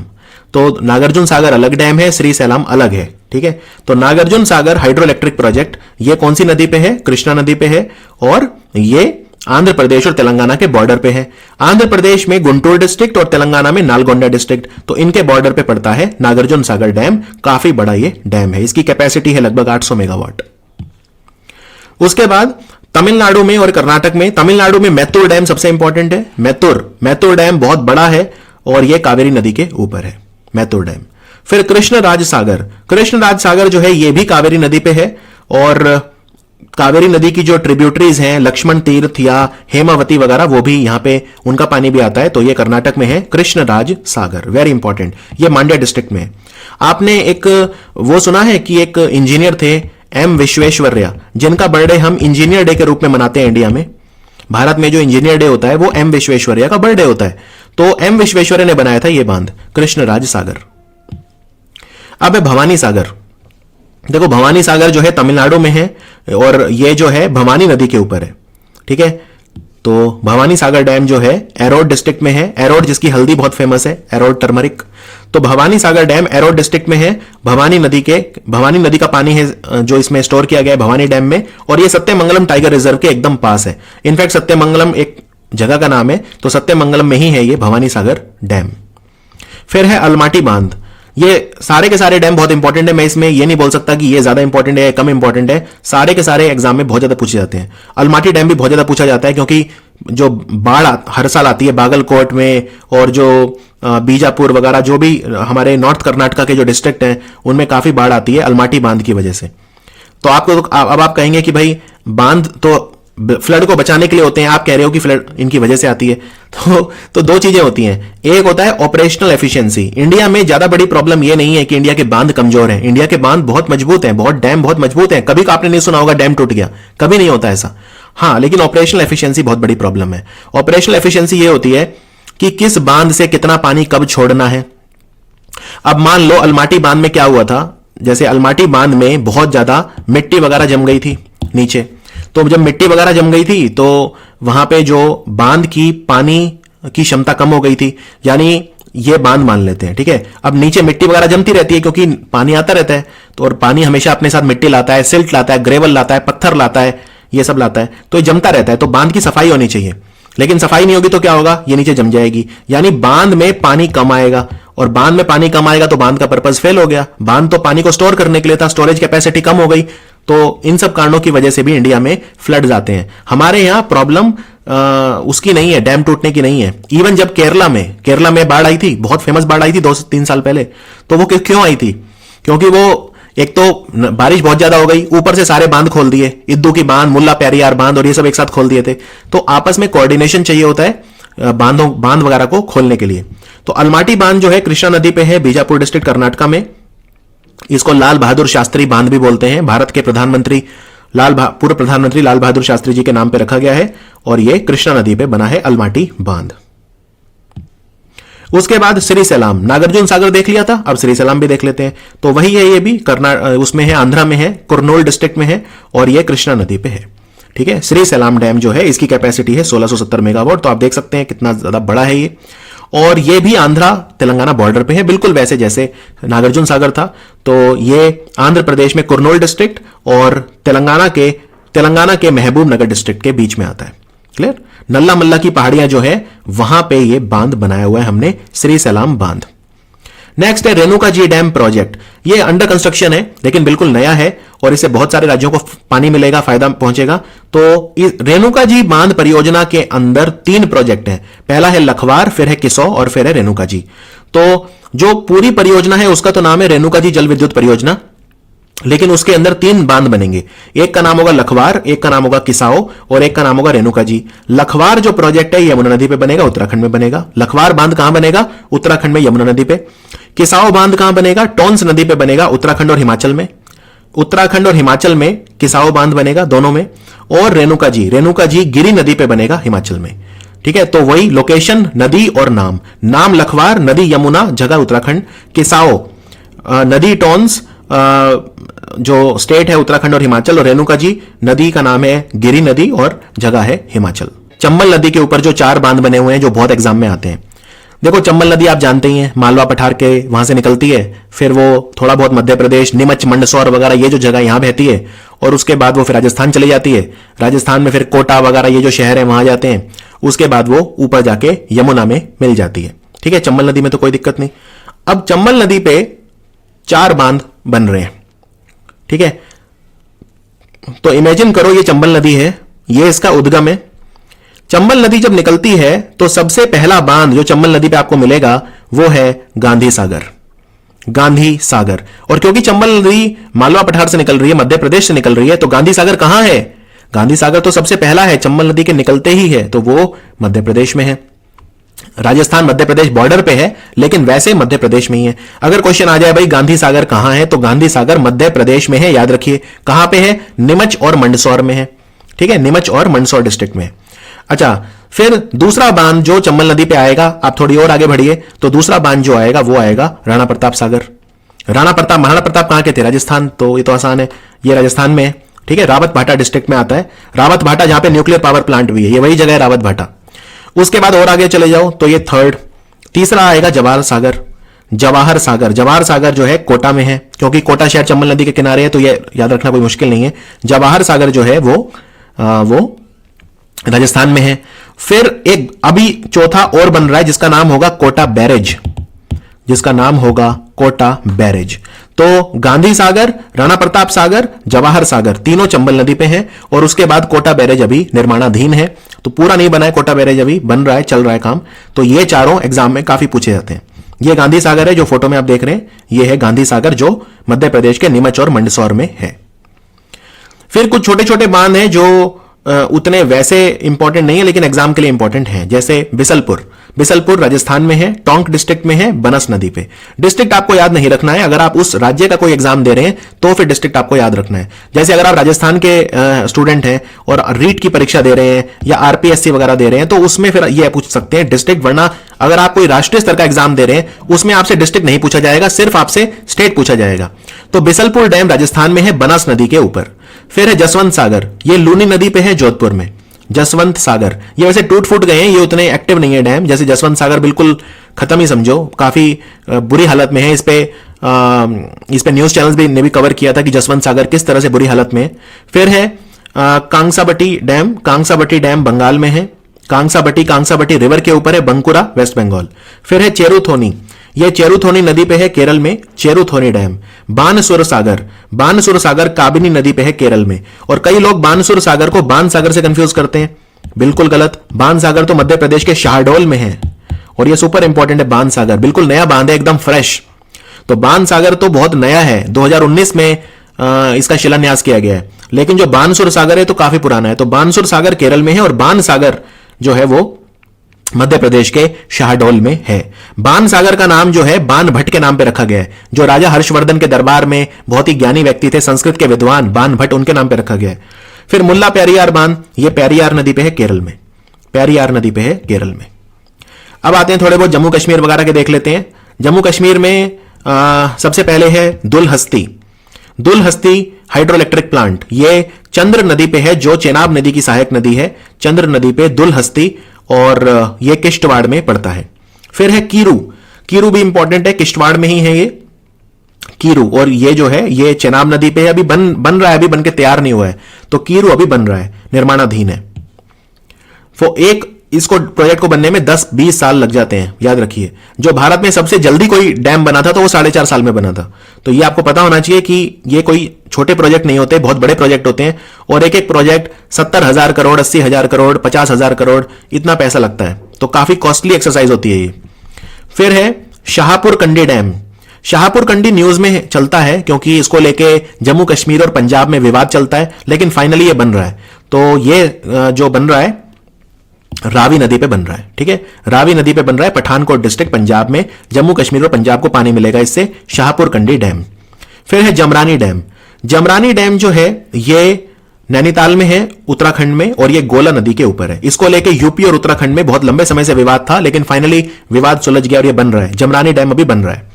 S1: तो नागार्जुन सागर अलग डैम है, श्रीशैलम अलग है, ठीक है। तो Nagarjuna Sagar hydro electric project ये कौन सी नदी पे है? कृष्णा नदी पे है, और ये आंध्र प्रदेश और तेलंगाना के बॉर्डर पे है। आंध्र प्रदेश में गुंटूर डिस्ट्रिक्ट और तेलंगाना में नालगोंडा डिस्ट्रिक्ट, तो इनके बॉर्डर पे पड़ता है नागार्जुन सागर डैम। काफी बड़ा ये डैम है, इसकी कैपेसिटी है लगभग 800 मेगावाट। उसके बाद तमिलनाडु में और कर्नाटक में, तमिलनाडु में मैत्तूर डैम सबसे इंपॉर्टेंट है। मैत्तूर डैम बहुत बड़ा है और यह कावेरी नदी के ऊपर है, मैत्तूर डैम। फिर कृष्णराज सागर जो है यह भी कावेरी नदी पे है, और कावेरी नदी की जो ट्रिब्यूटरीज हैं, लक्ष्मण तीर्थ या हेमावती वगैरह, वो भी यहां पे उनका पानी भी आता है। तो ये कर्नाटक में है कृष्णराज सागर, वेरी इंपॉर्टेंट। ये मांड्या डिस्ट्रिक्ट में है। आपने एक वो सुना है कि एक इंजीनियर थे एम विश्वेश्वरैया, जिनका बर्थडे हम इंजीनियर डे के रूप में मनाते हैं इंडिया में। भारत में जो इंजीनियर डे होता है वो एम विश्वेश्वरैया का बर्थडे होता है। तो एम विश्वेश्वरैया ने बनाया था ये बांध, कृष्णराज सागर। अब है भवानी सागर। देखो भवानी सागर जो है तमिलनाडु में है, और ये जो है भवानी नदी के ऊपर है, ठीक है। तो भवानी सागर डैम जो है एरोड डिस्ट्रिक्ट में है, एरोड जिसकी हल्दी बहुत फेमस है, एरोड टर्मरिक। तो भवानी सागर डैम एरोड डिस्ट्रिक्ट में है, भवानी नदी का पानी है जो इसमें स्टोर किया गया है भवानी डैम में, और ये सत्यमंगलम टाइगर रिजर्व के एकदम पास है। इनफैक्ट सत्यमंगलम एक जगह का नाम है, तो सत्यमंगलम में ही है ये भवानी सागर डैम। फिर है अलमाटी बांध। ये सारे के सारे डैम बहुत इंपॉर्टेंट है, मैं इसमें ये नहीं बोल सकता कि ये ज्यादा इंपॉर्टेंट है या कम इंपॉर्टेंट है, सारे के सारे एग्जाम में बहुत ज्यादा पूछे जाते हैं। अलमाटी डैम भी बहुत ज्यादा पूछा जाता है, क्योंकि जो बाढ़ हर साल आती है बागलकोट में, और जो बीजापुर वगैरह जो भी हमारे नॉर्थ कर्नाटका के जो डिस्ट्रिक्ट हैं उनमें काफी बाढ़ आती है अलमाटी बांध की वजह से। तो आपको अब आप कहेंगे कि भाई बांध तो फ्लड को बचाने के लिए होते हैं, आप कह रहे हो कि फ्लड इनकी वजह से आती है। तो दो चीजें होती हैं, एक होता है ऑपरेशनल एफिशिएंसी। इंडिया में ज्यादा बड़ी प्रॉब्लम ये नहीं है कि इंडिया के बांध कमजोर हैं, इंडिया के बांध बहुत मजबूत हैं, डैम बहुत मजबूत हैं। कभी आपने नहीं सुना होगा डैम टूट गया, कभी नहीं होता ऐसा। हाँ, लेकिन ऑपरेशनल एफिशिएंसी बहुत बड़ी प्रॉब्लम है। ऑपरेशनल एफिशिएंसी ये होती है कि किस बांध से कितना पानी कब छोड़ना है। अब मान लो अलमाटी बांध में क्या हुआ था, जैसे अलमाटी बांध में बहुत ज्यादा मिट्टी वगैरह जम गई थी नीचे, तो जब मिट्टी वगैरह जम गई थी तो वहां पे जो बांध की पानी की क्षमता कम हो गई थी, यानी ये बांध मान लेते हैं, ठीक है। अब नीचे मिट्टी वगैरह जमती रहती है क्योंकि पानी आता रहता है, तो और पानी हमेशा अपने साथ मिट्टी लाता है, सिल्ट लाता है, ग्रेवल लाता है, पत्थर लाता है, ये सब लाता है, तो ये जमता रहता है। तो बांध की सफाई होनी चाहिए, लेकिन सफाई नहीं होगी तो क्या होगा, ये नीचे जम जाएगी, यानी बांध में पानी कम आएगा, और बांध में पानी कम आएगा तो बांध का पर्पस फेल हो गया। बांध तो पानी को स्टोर करने के लिए था, स्टोरेज कैपेसिटी कम हो गई, तो इन सब कारणों की वजह से भी इंडिया में फ्लड्स आते हैं। हमारे यहां प्रॉब्लम उसकी नहीं है, डैम टूटने की नहीं है। इवन जब केरला में बाढ़ आई थी, बहुत फेमस बाढ़ आई थी 2-3 साल पहले, तो वो क्यों आई थी? क्योंकि वो एक तो बारिश बहुत ज्यादा हो गई, ऊपर से सारे बांध खोल दिए, इद्दू की बांध, मुल्ला पेरियार बांध और ये सब एक साथ खोल दिए थे। तो आपस में कोऑर्डिनेशन चाहिए होता है बांध वगैरह को खोलने के लिए। तो अलमाटी बांध जो है कृष्णा नदी पे है, बीजापुर डिस्ट्रिक्ट कर्नाटका में। इसको लाल बहादुर शास्त्री बांध भी बोलते हैं, भारत के पूर्व प्रधानमंत्री लाल बहादुर शास्त्री जी के नाम पे रखा गया है, और यह कृष्णा नदी पे बना है अलमाटी बांध। उसके बाद श्रीशैलम, नागार्जुन सागर देख लिया था, अब श्रीशैलम भी देख लेते हैं। तो वही है, ये भी उसमें है, आंध्रा में है, कुर्नूल डिस्ट्रिक्ट में है, और यह कृष्णा नदी पे है, ठीक है। श्रीशैलम डैम जो है इसकी कैपेसिटी है 1670 मेगावाट, तो आप देख सकते हैं कितना ज्यादा बड़ा है ये। और ये भी आंध्रा तेलंगाना बॉर्डर पे है, बिल्कुल वैसे जैसे नागार्जुन सागर था। तो ये आंध्र प्रदेश में कुर्नूल डिस्ट्रिक्ट और तेलंगाना के महबूब नगर डिस्ट्रिक्ट के बीच में आता है। क्लियर? नल्ला मल्ला की पहाड़ियां जो है वहां पे ये बांध बनाया हुआ है हमने, श्रीशैलम बांध। नेक्स्ट है रेणुका जी डैम प्रोजेक्ट। ये अंडर कंस्ट्रक्शन है, लेकिन बिल्कुल नया है, और इससे बहुत सारे राज्यों को पानी मिलेगा, फायदा पहुंचेगा। तो इस रेणुका जी बांध परियोजना के अंदर 3 प्रोजेक्ट हैं। पहला है लखवार, फिर है किसो, और फिर है रेणुका जी। तो जो पूरी परियोजना है उसका तो नाम है रेणुका जी जल विद्युत परियोजना। लेकिन उसके अंदर 3 बांध बनेंगे। एक का नाम होगा लखवार, एक का नाम होगा किसाओ और एक का नाम होगा रेणुका जी। लखवार जो प्रोजेक्ट है यमुना नदी पे बनेगा, उत्तराखंड में बनेगा। लखवार बांध कहां बनेगा? उत्तराखंड में यमुना नदी पे। किसाओ बांध कहां बनेगा? टोंस नदी पे बनेगा, उत्तराखंड और हिमाचल में। उत्तराखंड और हिमाचल में किसाओ बांध बनेगा, दोनों में। और रेणुका जी गिरी नदी पे बनेगा, हिमाचल में। ठीक है, तो वही लोकेशन, नदी और नाम। नाम लखवार, नदी यमुना, जगह उत्तराखंड। किसाओ नदी टोंस, जो स्टेट है उत्तराखंड और हिमाचल। और रेणुका जी नदी का नाम है गिरी नदी और जगह है हिमाचल। चंबल नदी के ऊपर जो 4 बांध बने हुए हैं जो बहुत एग्जाम में आते हैं। देखो चंबल नदी आप जानते ही हैं, मालवा पठार के वहां से निकलती है, फिर वो थोड़ा बहुत मध्य प्रदेश, नीमच, मंदसौर वगैरह ये जो जगह यहां बहती है, और उसके बाद वो फिर राजस्थान चली जाती है। राजस्थान में फिर कोटा वगैरह ये जो शहर है वहां जाते हैं, उसके बाद वो ऊपर जाके यमुना में मिल जाती है। ठीक है, चंबल नदी में तो कोई दिक्कत नहीं। अब चंबल नदी पे 4 बांध बन रहे हैं। ठीक है, तो इमेजिन करो ये चंबल नदी है, ये इसका उद्गम है। चंबल नदी जब निकलती है तो सबसे पहला बांध जो चंबल नदी पे आपको मिलेगा वो है गांधी सागर। गांधी सागर। और क्योंकि चंबल नदी मालवा पठार से निकल रही है, मध्य प्रदेश से निकल रही है, तो गांधी सागर कहां है? गांधी सागर तो सबसे पहला है, चंबल नदी के निकलते ही है, तो वो मध्य प्रदेश में है। राजस्थान मध्य प्रदेश बॉर्डर पे है, लेकिन वैसे मध्य प्रदेश में ही है। अगर क्वेश्चन आ जाए भाई गांधी सागर कहां है, तो गांधी सागर मध्य प्रदेश में है, याद रखिए। कहां पे है? नीमच और मंदसौर में है। ठीक है, नीमच और मंदसौर डिस्ट्रिक्ट में। अच्छा, फिर दूसरा बांध जो चंबल नदी पे आएगा, आप थोड़ी और आगे बढ़िए, तो दूसरा बांध जो आएगा वो आएगा राणा प्रताप सागर। महाराणा प्रताप कहां के थे? राजस्थान, तो ये तो आसान है, ये राजस्थान में है। ठीक है, रावत भाटा डिस्ट्रिक्ट में आता है। रावत भाटा जहां पे न्यूक्लियर पावर प्लांट भी है, ये वही जगह है रावत भाटा। उसके बाद और आगे चले जाओ तो ये थर्ड। तीसरा आएगा जवाहर सागर। जवाहर सागर जो है कोटा में है, क्योंकि कोटा शहर चंबल नदी के किनारे है, तो ये याद रखना कोई मुश्किल नहीं है। जवाहर सागर जो है वो राजस्थान में है। फिर एक अभी चौथा और बन रहा है जिसका नाम होगा कोटा बैरेज। तो गांधी सागर, राणा प्रताप सागर, जवाहर सागर तीनों चंबल नदी पे हैं, और उसके बाद कोटा बैरेज अभी निर्माणाधीन है, तो पूरा नहीं बना है, कोटा बैरेज अभी बन रहा है, चल रहा है काम। तो ये चारों एग्जाम में काफी पूछे जाते हैं। ये गांधी सागर है जो फोटो में आप देख रहे हैं, ये है गांधी सागर जो मध्य प्रदेश के नीमच और मंदसौर में है। फिर कुछ छोटे छोटे बांध हैं जो उतने वैसे इंपॉर्टेंट नहीं है, लेकिन एग्जाम के लिए इंपॉर्टेंट है। जैसे बिसलपुर राजस्थान में है, टोंक डिस्ट्रिक्ट में है, बनस नदी पे। डिस्ट्रिक्ट आपको याद नहीं रखना है, अगर आप उस राज्य का कोई एग्जाम दे रहे हैं तो फिर डिस्ट्रिक्ट आपको याद रखना है। जैसे अगर आप राजस्थान के स्टूडेंट हैं और रीट की परीक्षा दे रहे हैं या आरपीएससी वगैरह दे रहे हैं, तो उसमें फिर ये पूछ सकते हैं डिस्ट्रिक्ट, वरना अगर आप कोई राष्ट्रीय स्तर का एग्जाम दे रहे हैं उसमें आपसे डिस्ट्रिक्ट नहीं पूछा जाएगा, सिर्फ आपसे स्टेट पूछा जाएगा। तो बिसलपुर डैम राजस्थान में है, बनास नदी के ऊपर। फिर है जसवंत सागर, ये लूनी नदी पे है, जोधपुर में। जसवंत सागर ये वैसे टूट फूट गए हैं, ये उतने एक्टिव नहीं है डैम। जैसे जसवंत सागर बिल्कुल खत्म ही समझो, काफी बुरी हालत में है। इस पे न्यूज चैनल्स भी ने भी कवर किया था कि जसवंत सागर किस तरह से बुरी हालत में है। फिर है कांसाबटी डैम बंगाल में है। कांसाबटी रिवर के ऊपर है, बंकुरा वेस्ट बंगाल। फिर है चेरुथोनी, यह चेरुथोनी नदी पे है, केरल में, चेरुथोनी डैम। बानसुर सागर काबिनी नदी पे है, केरल में। और कई लोग बानसुर सागर को बान सागर से कंफ्यूज करते हैं, बिल्कुल गलत। बान सागर तो मध्य प्रदेश के शाहडोल में है, और यह सुपर इंपॉर्टेंट है। बान सागर बिल्कुल नया बांध है, एकदम फ्रेश। तो बान सागर तो बहुत नया है, 2019 में इसका शिलान्यास किया गया है, लेकिन जो बानसुर सागर है तो काफी पुराना है। तो बानसुर सागर केरल में है, और बान सागर जो है वो मध्य प्रदेश के शाहडोल में है। बान सागर का नाम जो है बान भट्ट के नाम पे रखा गया है, जो राजा हर्षवर्धन के दरबार में बहुत ही ज्ञानी व्यक्ति थे, संस्कृत के विद्वान बान भट्ट, उनके नाम पे रखा गया है। फिर मुल्ला प्यारियार बांध, ये प्यारियार नदी पे है, केरल में। अब आते हैं थोड़े बहुत जम्मू कश्मीर वगैरह के देख लेते हैं। जम्मू कश्मीर में सबसे पहले है दुलहस्ती हाइड्रो इलेक्ट्रिक प्लांट, ये चंद्र नदी पे है, जो चेनाब नदी की सहायक नदी है। चंद्र नदी पे दुलहस्ती, और ये किश्तवाड़ में पड़ता है। फिर है कीरू भी इंपॉर्टेंट है, किश्तवाड़ में ही है ये कीरू, और ये जो है ये चेनाब नदी पे है, अभी बन रहा है, अभी बन के तैयार नहीं हुआ है। तो कीरू अभी बन रहा है, निर्माणाधीन है। इसको प्रोजेक्ट को बनने में 10-20 साल लग जाते हैं, याद रखिए। जो भारत में सबसे जल्दी कोई डैम बना था तो वो 4.5 साल में बना था। तो ये आपको पता होना चाहिए कि ये कोई छोटे प्रोजेक्ट नहीं होते, बहुत बड़े प्रोजेक्ट होते हैं, और एक एक प्रोजेक्ट 70,000 करोड़, 80,000 करोड़, 50,000 करोड़, इतना पैसा लगता है। तो काफी कॉस्टली एक्सरसाइज होती है ये। फिर है शाहपुर कंडी डैम। शाहपुर कंडी न्यूज में चलता है क्योंकि इसको लेके जम्मू कश्मीर और पंजाब में विवाद चलता है, लेकिन फाइनली ये बन रहा है। तो ये जो बन रहा है रावी नदी पे बन रहा है, ठीक है, रावी नदी पे बन रहा है, पठानकोट डिस्ट्रिक्ट पंजाब में। जम्मू कश्मीर और पंजाब को पानी मिलेगा इससे, शाहपुर कंडी डैम। फिर है जमरानी डैम। जमरानी डैम जो है ये नैनीताल में है, उत्तराखंड में, और ये गोला नदी के ऊपर है। इसको लेके यूपी और उत्तराखंड में बहुत लंबे समय से विवाद था, लेकिन फाइनली विवाद सुलझ गया और ये बन रहा है। जमरानी डैम अभी बन रहा है।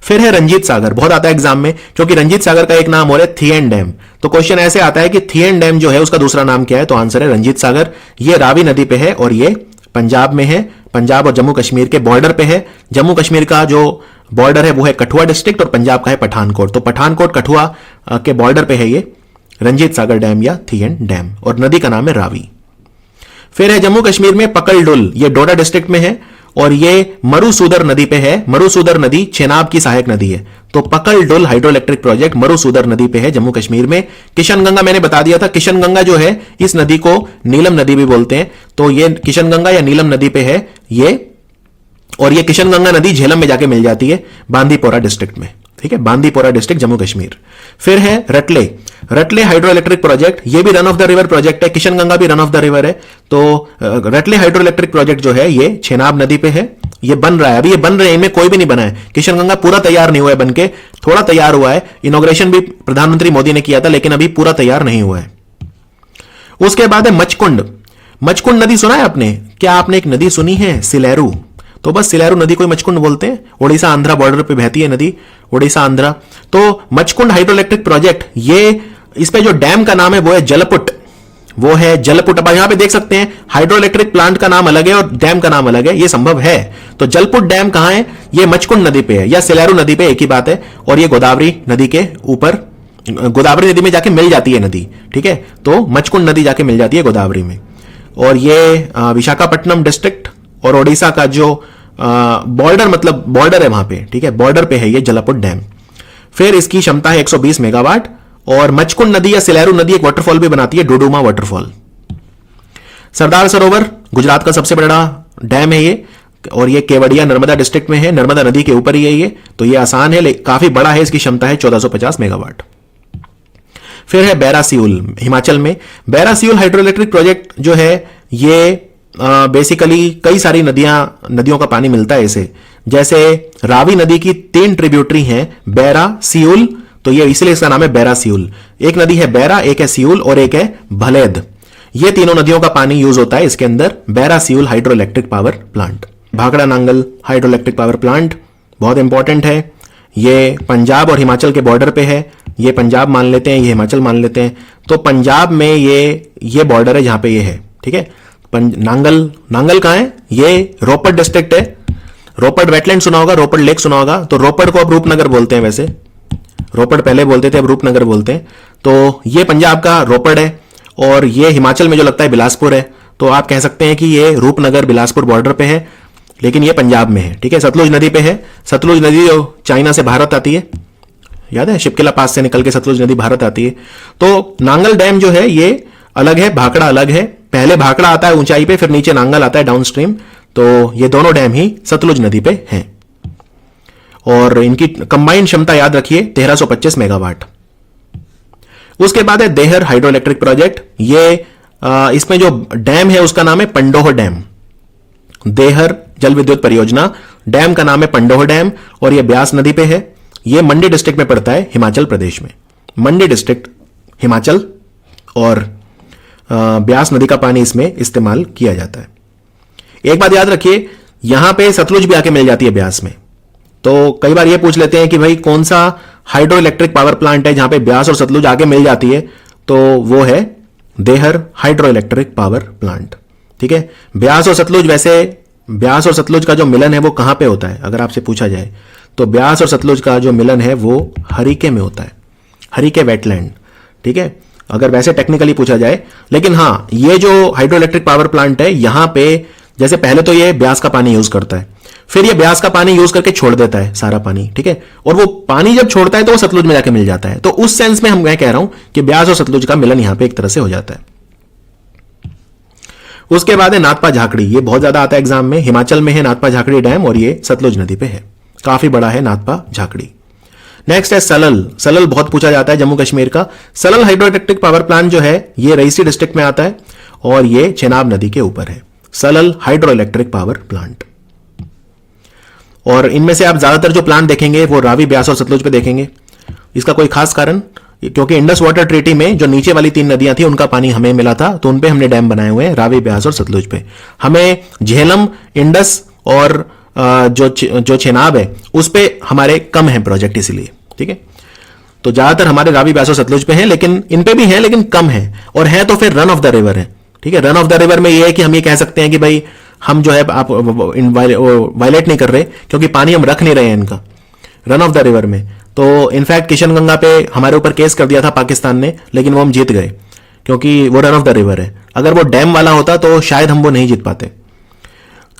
S1: फिर है रंजीत सागर, बहुत आता है एग्जाम में, क्योंकि रंजीत सागर का एक नाम और है थियन डैम। तो क्वेश्चन ऐसे आता है कि थियन डैम जो है उसका दूसरा नाम क्या है, तो आंसर है रंजीत सागर। ये रावी नदी पे है और ये पंजाब में है, पंजाब और जम्मू कश्मीर के बॉर्डर पे है। जम्मू कश्मीर का जो बॉर्डर है वो है कठुआ डिस्ट्रिक्ट और पंजाब का है पठानकोट। तो पठानकोट कठुआ के बॉर्डर पे है ये रंजीत सागर डैम या थियन डैम, और नदी का नाम है रावी। फिर है जम्मू कश्मीर में पकलडुल, ये डोडा डिस्ट्रिक्ट में है और ये मरुसूदर नदी पे है। मरुसूदर नदी चेनाब की सहायक नदी है। तो पकलडुल हाइड्रो इलेक्ट्रिक प्रोजेक्ट मरुसूदर नदी पे है जम्मू कश्मीर में। किशनगंगा मैंने बता दिया था, किशनगंगा जो है इस नदी को नीलम नदी भी बोलते हैं। तो ये किशनगंगा या नीलम नदी पे है ये, और ये किशनगंगा नदी झेलम में जाके मिल जाती है बांदीपोरा डिस्ट्रिक्ट में, ठीक है, बांदीपोरा डिस्ट्रिक्ट जम्मू कश्मीर। फिर है रटले, रटले हाइड्रो इलेक्ट्रिक प्रोजेक्ट, ये भी run of the river project है, किशनगंगा भी रन ऑफ द रिवर है। तो रटले हाइड्रो इलेक्ट्रिक प्रोजेक्ट जो है ये चेनाब नदी पे है, ये बन रहा है, अभी ये बन रहे हैं, इनमें कोई भी नहीं बना है। किशनगंगा पूरा तैयार नहीं हुआ है, बनके थोड़ा तैयार हुआ है, इनॉग्रेशन भी प्रधानमंत्री मोदी ने किया था, लेकिन अभी पूरा तैयार नहीं हुआ है। उसके बाद है मचकुंड। मचकुंड नदी सुना है आपने? क्या आपने एक नदी सुनी है सिलेरू? तो बस सिलेरू नदी को मचकुंड बोलते हैं, ओडिशा आंध्रा बॉर्डर पे बहती है नदी, ओडिशा आंध्रा। तो मचकुंड हाइड्रो इलेक्ट्रिक प्रोजेक्ट, ये इस पे जो डैम का नाम है वो है जलपुट, वो है जलपुट। अब यहां पे देख सकते हैं हाइड्रो इलेक्ट्रिक प्लांट का नाम अलग है और डैम का नाम अलग है, ये संभव है। तो जलपुट डैम कहां है? ये मचकुंड नदी पे है या सिलेरू नदी पे, एक ही बात है। और ये गोदावरी नदी के ऊपर, गोदावरी नदी में जाके मिल जाती है नदी, ठीक है। तो मचकुंड नदी जाके मिल जाती है गोदावरी में। और ये विशाखापट्टनम डिस्ट्रिक्ट और ओडिशा का जो बॉर्डर, मतलब बॉर्डर है वहां पे, ठीक है, बॉर्डर पे है ये जलपुट डैम। फिर इसकी क्षमता है 120 मेगावाट। और मचकुंड नदी या सिलेरू नदी एक वाटरफॉल भी बनाती है, डुडुमा वाटरफॉल। सरदार सरोवर गुजरात का सबसे बड़ा डैम है ये, और ये केवड़िया नर्मदा डिस्ट्रिक्ट में है, नर्मदा नदी के ऊपर ही है ये। तो ये आसान है, लेकिन काफी बड़ा है, इसकी क्षमता है 1450 मेगावाट। फिर है बैरासियूल, हिमाचल में। बैरासियूल हाइड्रो इलेक्ट्रिक प्रोजेक्ट जो है ये बेसिकली कई सारी नदियों का पानी मिलता है इसे। जैसे रावी नदी की 3 ट्रिब्यूटरी हैं, बैरा, सियूल, तो ये इसलिए इसका नाम है बैरा सियूल। एक नदी है बैरा, एक है सियूल और एक है भलेद। ये तीनों नदियों का पानी यूज होता है इसके अंदर, Baira Siul hydro electric power plant. Bhakra Nangal hydro electric power plant बहुत इंपॉर्टेंट है, ये पंजाब और हिमाचल के बॉर्डर पे है। ये पंजाब मान लेते हैं, ये हिमाचल मान लेते हैं। तो पंजाब में ये बॉर्डर है जहां पे ये है, ठीक है। नांगल कहां है? ये रोपड़ डिस्ट्रिक्ट है। रोपड़ वेटलैंड सुना होगा, रोपड़ लेक सुना होगा। तो रोपड़ को अब रूपनगर बोलते हैं, वैसे रोपड़ पहले बोलते थे, अब रूपनगर बोलते हैं। तो ये पंजाब का रोपड़ है और ये हिमाचल में जो लगता है बिलासपुर है। तो आप कह सकते हैं कि ये रूपनगर बिलासपुर बॉर्डर पे है, लेकिन ये पंजाब में है, ठीक है। सतलुज नदी पे है। सतलुज नदी जो चाइना से भारत आती है, याद है, शिपकिला पास से निकल के सतलुज नदी भारत आती है। तो नांगल डैम जो है ये अलग है, भाखड़ा अलग है। पहले भाखड़ा आता है ऊंचाई पे, फिर नीचे नांगल आता है डाउनस्ट्रीम। तो ये दोनों डैम ही सतलुज नदी पे हैं और इनकी कंबाइंड क्षमता याद रखिए 1325 मेगावाट। उसके बाद है देहर हाइड्रो इलेक्ट्रिक प्रोजेक्ट। ये इसमें जो डैम है उसका नाम है पंडोह डैम। देहर जल विद्युत परियोजना, डैम का नाम है पंडोह डैम और यह ब्यास नदी पे है। यह मंडी डिस्ट्रिक्ट में पड़ता है, हिमाचल प्रदेश में। मंडी डिस्ट्रिक्ट हिमाचल, और ब्यास नदी का पानी इसमें इस्तेमाल किया जाता है। एक बात याद रखिए, यहां पे सतलुज भी आके मिल जाती है ब्यास में। तो कई बार ये पूछ लेते हैं कि भाई कौन सा हाइड्रो इलेक्ट्रिक पावर प्लांट है जहां पे ब्यास और सतलुज आके मिल जाती है, तो वो है there hydro electric power plant, ठीक है। ब्यास और सतलुज, वैसे ब्यास और सतलुज का जो मिलन है वो कहां पे होता है अगर आपसे पूछा जाए, तो ब्यास और सतलुज का जो मिलन है वो हरिके में होता है, हरिके वेटलैंड, ठीक है, अगर वैसे टेक्निकली पूछा जाए। लेकिन हां, ये जो हाइड्रो इलेक्ट्रिक पावर प्लांट है यहां पे जैसे पहले तो ये ब्यास का पानी यूज करता है, फिर ये ब्यास का पानी यूज करके छोड़ देता है सारा पानी, ठीक है, और वो पानी जब छोड़ता है तो वो सतलुज में जाके मिल जाता है। तो उस सेंस में मैं कह रहा हूं कि ब्यास और सतलुज का मिलन यहां पे एक तरह से हो जाता है। उसके बाद है नाथपा झाकड़ी, ये बहुत ज्यादा आता है एग्जाम में। हिमाचल में है नाथपा झाकड़ी डैम और ये सतलुज नदी पे है। काफी बड़ा है नाथपा झाकड़ी। नेक्स्ट है सलल। सलल बहुत पूछा जाता है जम्मू कश्मीर का। Salal hydro electric power plant जो है ये रईसी डिस्ट्रिक्ट में आता है और ये चेनाब नदी के ऊपर है। Salal hydro electric power plant. और इनमें से आप ज्यादातर जो प्लांट देखेंगे वो रावी, ब्यास और सतलुज पे देखेंगे। इसका कोई खास कारण, क्योंकि इंडस वाटर ट्रीटी में जो नीचे वाली 3 नदियां थी उनका पानी हमें मिला था, तो उन पे हमने डैम बनाए हुए हैं, रावी, ब्यास और सतलुज पे। हमें झेलम, इंडस और जो चेनाब है उस पे हमारे कम है प्रोजेक्ट, इसीलिए। ठीक है, तो ज्यादातर हमारे रावी, ब्यास और सतलुज पे हैं, लेकिन इन पे भी हैं लेकिन कम है। और है तो फिर रन ऑफ द रिवर है। ठीक है, रन ऑफ द रिवर में ये है कि हम ये कह सकते हैं कि भाई हम जो है आप वायलेट नहीं कर रहे, क्योंकि पानी हम रख नहीं रहे हैं इनका रन ऑफ द रिवर में। तो इनफैक्ट किशनगंगा पे हमारे ऊपर केस कर दिया था पाकिस्तान ने, लेकिन वो हम जीत गए क्योंकि वो रन ऑफ द रिवर है। अगर वो डैम वाला होता तो शायद हम वो नहीं जीत पाते।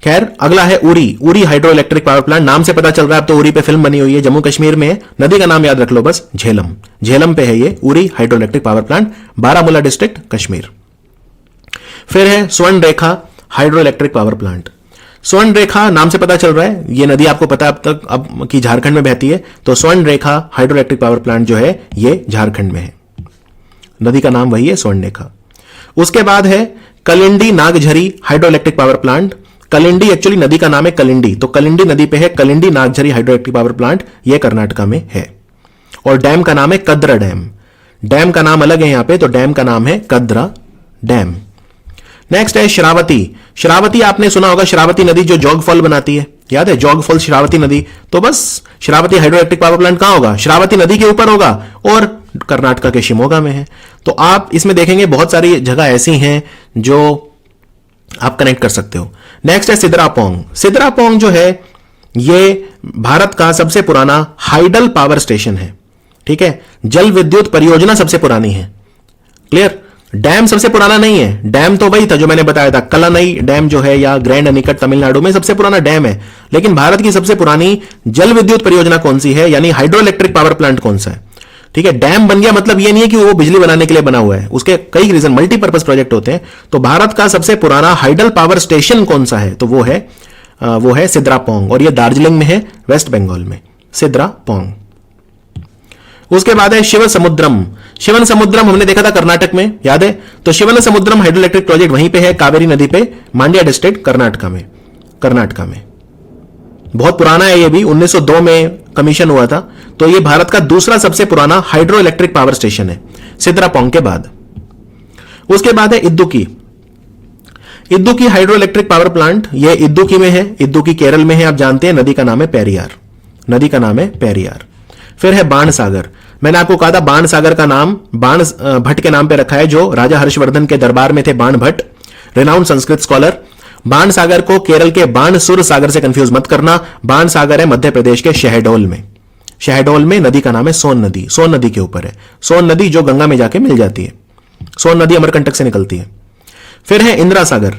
S1: खैर, अगला है Uri. Uri hydro electric power plant. नाम से पता चल रहा है अब तो उरी पे फिल्म बनी हुई है, जम्मू कश्मीर में है। नदी का नाम याद रख लो बस, झेलम। झेलम पे है ये Uri hydro electric power plant, Baramulla district, Kashmir. फिर है स्वर्ण रेखा हाइड्रो इलेक्ट्रिक पावर प्लांट। स्वर्ण रेखा नाम से पता चल रहा है, ये नदी आपको पता है अब तक अब की झारखंड में बहती है, तो स्वर्ण रेखा हाइड्रो इलेक्ट्रिक पावर प्लांट जो है ये झारखंड में है। नदी का नाम वही है, स्वर्ण रेखा। उसके बाद है Kalinadi Nagjhari hydro electric power plant. Kalinadi actually नदी का नाम है कलिंडी, तो कलिंडी नदी पे है Kalinadi Nagjhari hydro electric power plant, ये कर्नाटका में है। और डैम का नाम है कद्रा डैम। डैम का नाम अलग है यहां पे, तो डैम का नाम है कद्रा डैम। नेक्स्ट है श्रावती। श्रावती आपने सुना होगा, श्रावती नदी जो जोग फॉल बनाती है, याद है जोग फॉल श्रावती नदी। तो बस Shravati hydro electric power plant कहां होगा? श्रावती नदी के ऊपर होगा और कर्नाटका के शिमोगा में है। तो आप इसमें देखेंगे बहुत सारी जगह ऐसी हैं जो आप कनेक्ट कर सकते हो। नेक्स्ट है सिद्रापोंग। सिद्रापोंग जो है ये भारत का सबसे पुराना हाइडल पावर स्टेशन है। ठीक है, जल विद्युत परियोजना सबसे पुरानी है। क्लियर? डैम सबसे पुराना नहीं है। डैम तो वही था जो मैंने बताया था, कलानई डैम जो है या ग्रैंड अनिकट तमिलनाडु में सबसे पुराना डैम है। लेकिन भारत की सबसे पुरानी जल विद्युत परियोजना कौन सी है, यानी हाइड्रो इलेक्ट्रिक पावर प्लांट कौन सा है? ठीक है, डैम बन गया मतलब ये नहीं है कि वो बिजली बनाने के लिए बना हुआ है, उसके कई रीजन मल्टीपर्पज प्रोजेक्ट होते हैं। तो भारत का सबसे पुराना हाइडल पावर स्टेशन कौन सा है? तो वो है सिद्रापोंग, और ये दार्जिलिंग में है, वेस्ट बंगाल में, सिद्रापोंग। उसके बाद है शिव समुद्रम। शिवन समुद्रम हमने देखा था कर्नाटक में, याद है? तो शिवन समुद्रम हाइड्रो इलेक्ट्रिक प्रोजेक्ट वहीं पे है, कावेरी नदी पे, मांड्या डिस्ट्रिक्ट, कर्नाटका में। बहुत पुराना है ये भी, 1902 में कमीशन हुआ था। तो ये भारत का दूसरा सबसे पुराना हाइड्रो इलेक्ट्रिक पावर स्टेशन है सिद्रापोंग के बाद। उसके बाद है इद्दुकी। इद्दुकी हाइड्रो इलेक्ट्रिक पावर प्लांट, ये इद्दुकी में है, इद्दुकी केरल में है, आप जानते हैं। नदी का नाम है पेरियार। फिर है बाणसागर। मैंने आपको कहा था बाणसागर का नाम बाण भट्ट के नाम पे रखा है, जो राजा हर्षवर्धन के दरबार में थे, बाण भट्ट, रिनाउंड संस्कृत स्कॉलर। बाणसागर को केरल के बाणसुर सागर से कंफ्यूज मत करना। बाणसागर है मध्य प्रदेश के शहडोल में। नदी का नाम है सोन नदी, सोन नदी के ऊपर है। सोन नदी जो गंगा में जाके मिल जाती है, सोन नदी अमरकंटक से निकलती है। फिर है इंदिरा सागर।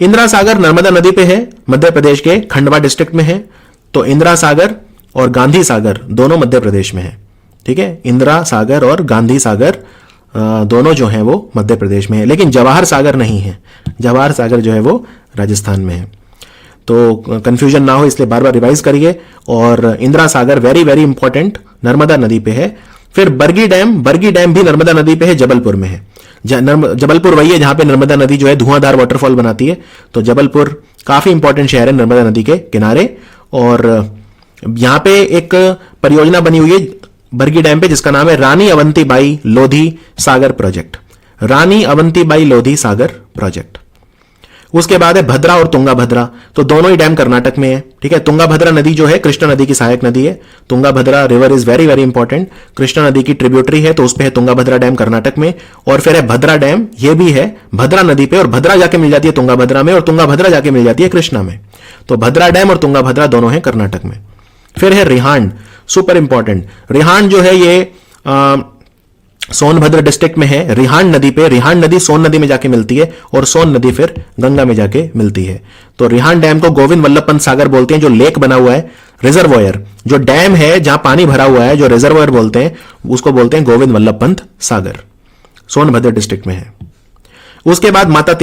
S1: इंदिरा सागर नर्मदा नदी पे है, मध्य प्रदेश के खंडवा डिस्ट्रिक्ट में है। तो इंदिरा सागर और गांधी सागर दोनों मध्य प्रदेश में है। ठीक है, इंदिरा सागर और गांधी सागर दोनों जो हैं वो मध्य प्रदेश में है, लेकिन जवाहर सागर नहीं है। जवाहर सागर जो है वो राजस्थान में है। तो कंफ्यूजन ना हो इसलिए बार बार रिवाइज करिए। और Indira Sagar very very important, Narmada नदी पे है। फिर बरगी डैम भी नर्मदा नदी पे है, जबलपुर में है। जबलपुर वही है जहां पे नर्मदा नदी जो है धुआंधार वाटरफॉल बनाती है। तो जबलपुर काफी इंपॉर्टेंट शहर है नर्मदा नदी के किनारे। और यहां पे एक परियोजना बनी हुई है बरगी डैम पे, जिसका नाम है रानी अवंतीबाई लोधी सागर प्रोजेक्ट। उसके बाद है भद्रा और तुंगाभद्रा। तो दोनों ही डैम कर्नाटक में है। ठीक है, तुंगाभद्रा नदी जो है कृष्णा नदी की सहायक नदी है। Tungabhadra river is very very important, Krishna नदी की ट्रिब्यूटरी है, तो उस पे है तुंगाभद्रा डैम कर्नाटक में। और फिर है भद्रा डैम, ये भी है भद्रा नदी पे, और भद्रा जाके मिल जाती है तुंगाभद्रा में, और तुंगाभद्रा जाके मिल जाती है कृष्णा में। तो भद्रा डैम और तुंगाभद्रा दोनों है कर्नाटक में। फिर है रिहांड, सुपर इंपॉर्टेंट। रिहांड जो है ये सोनभद्र डिस्ट्रिक्ट में है। रिहांड नदी पे, रिहांड नदी सोन नदी में जाके मिलती है, और सोन नदी फिर गंगा में जाके मिलती है। तो रिहांड डैम को गोविंद वल्लभ पंत सागर बोलते हैं, जो लेक बना हुआ है, रिजर्वॉयर जो डैम है जहां पानी भरा हुआ है, जो रिजर्वॉयर बोलते हैं, उसको बोलते हैं गोविंद वल्लभ पंत सागर, सोनभद्र डिस्ट्रिक्ट में है। उसके बाद माता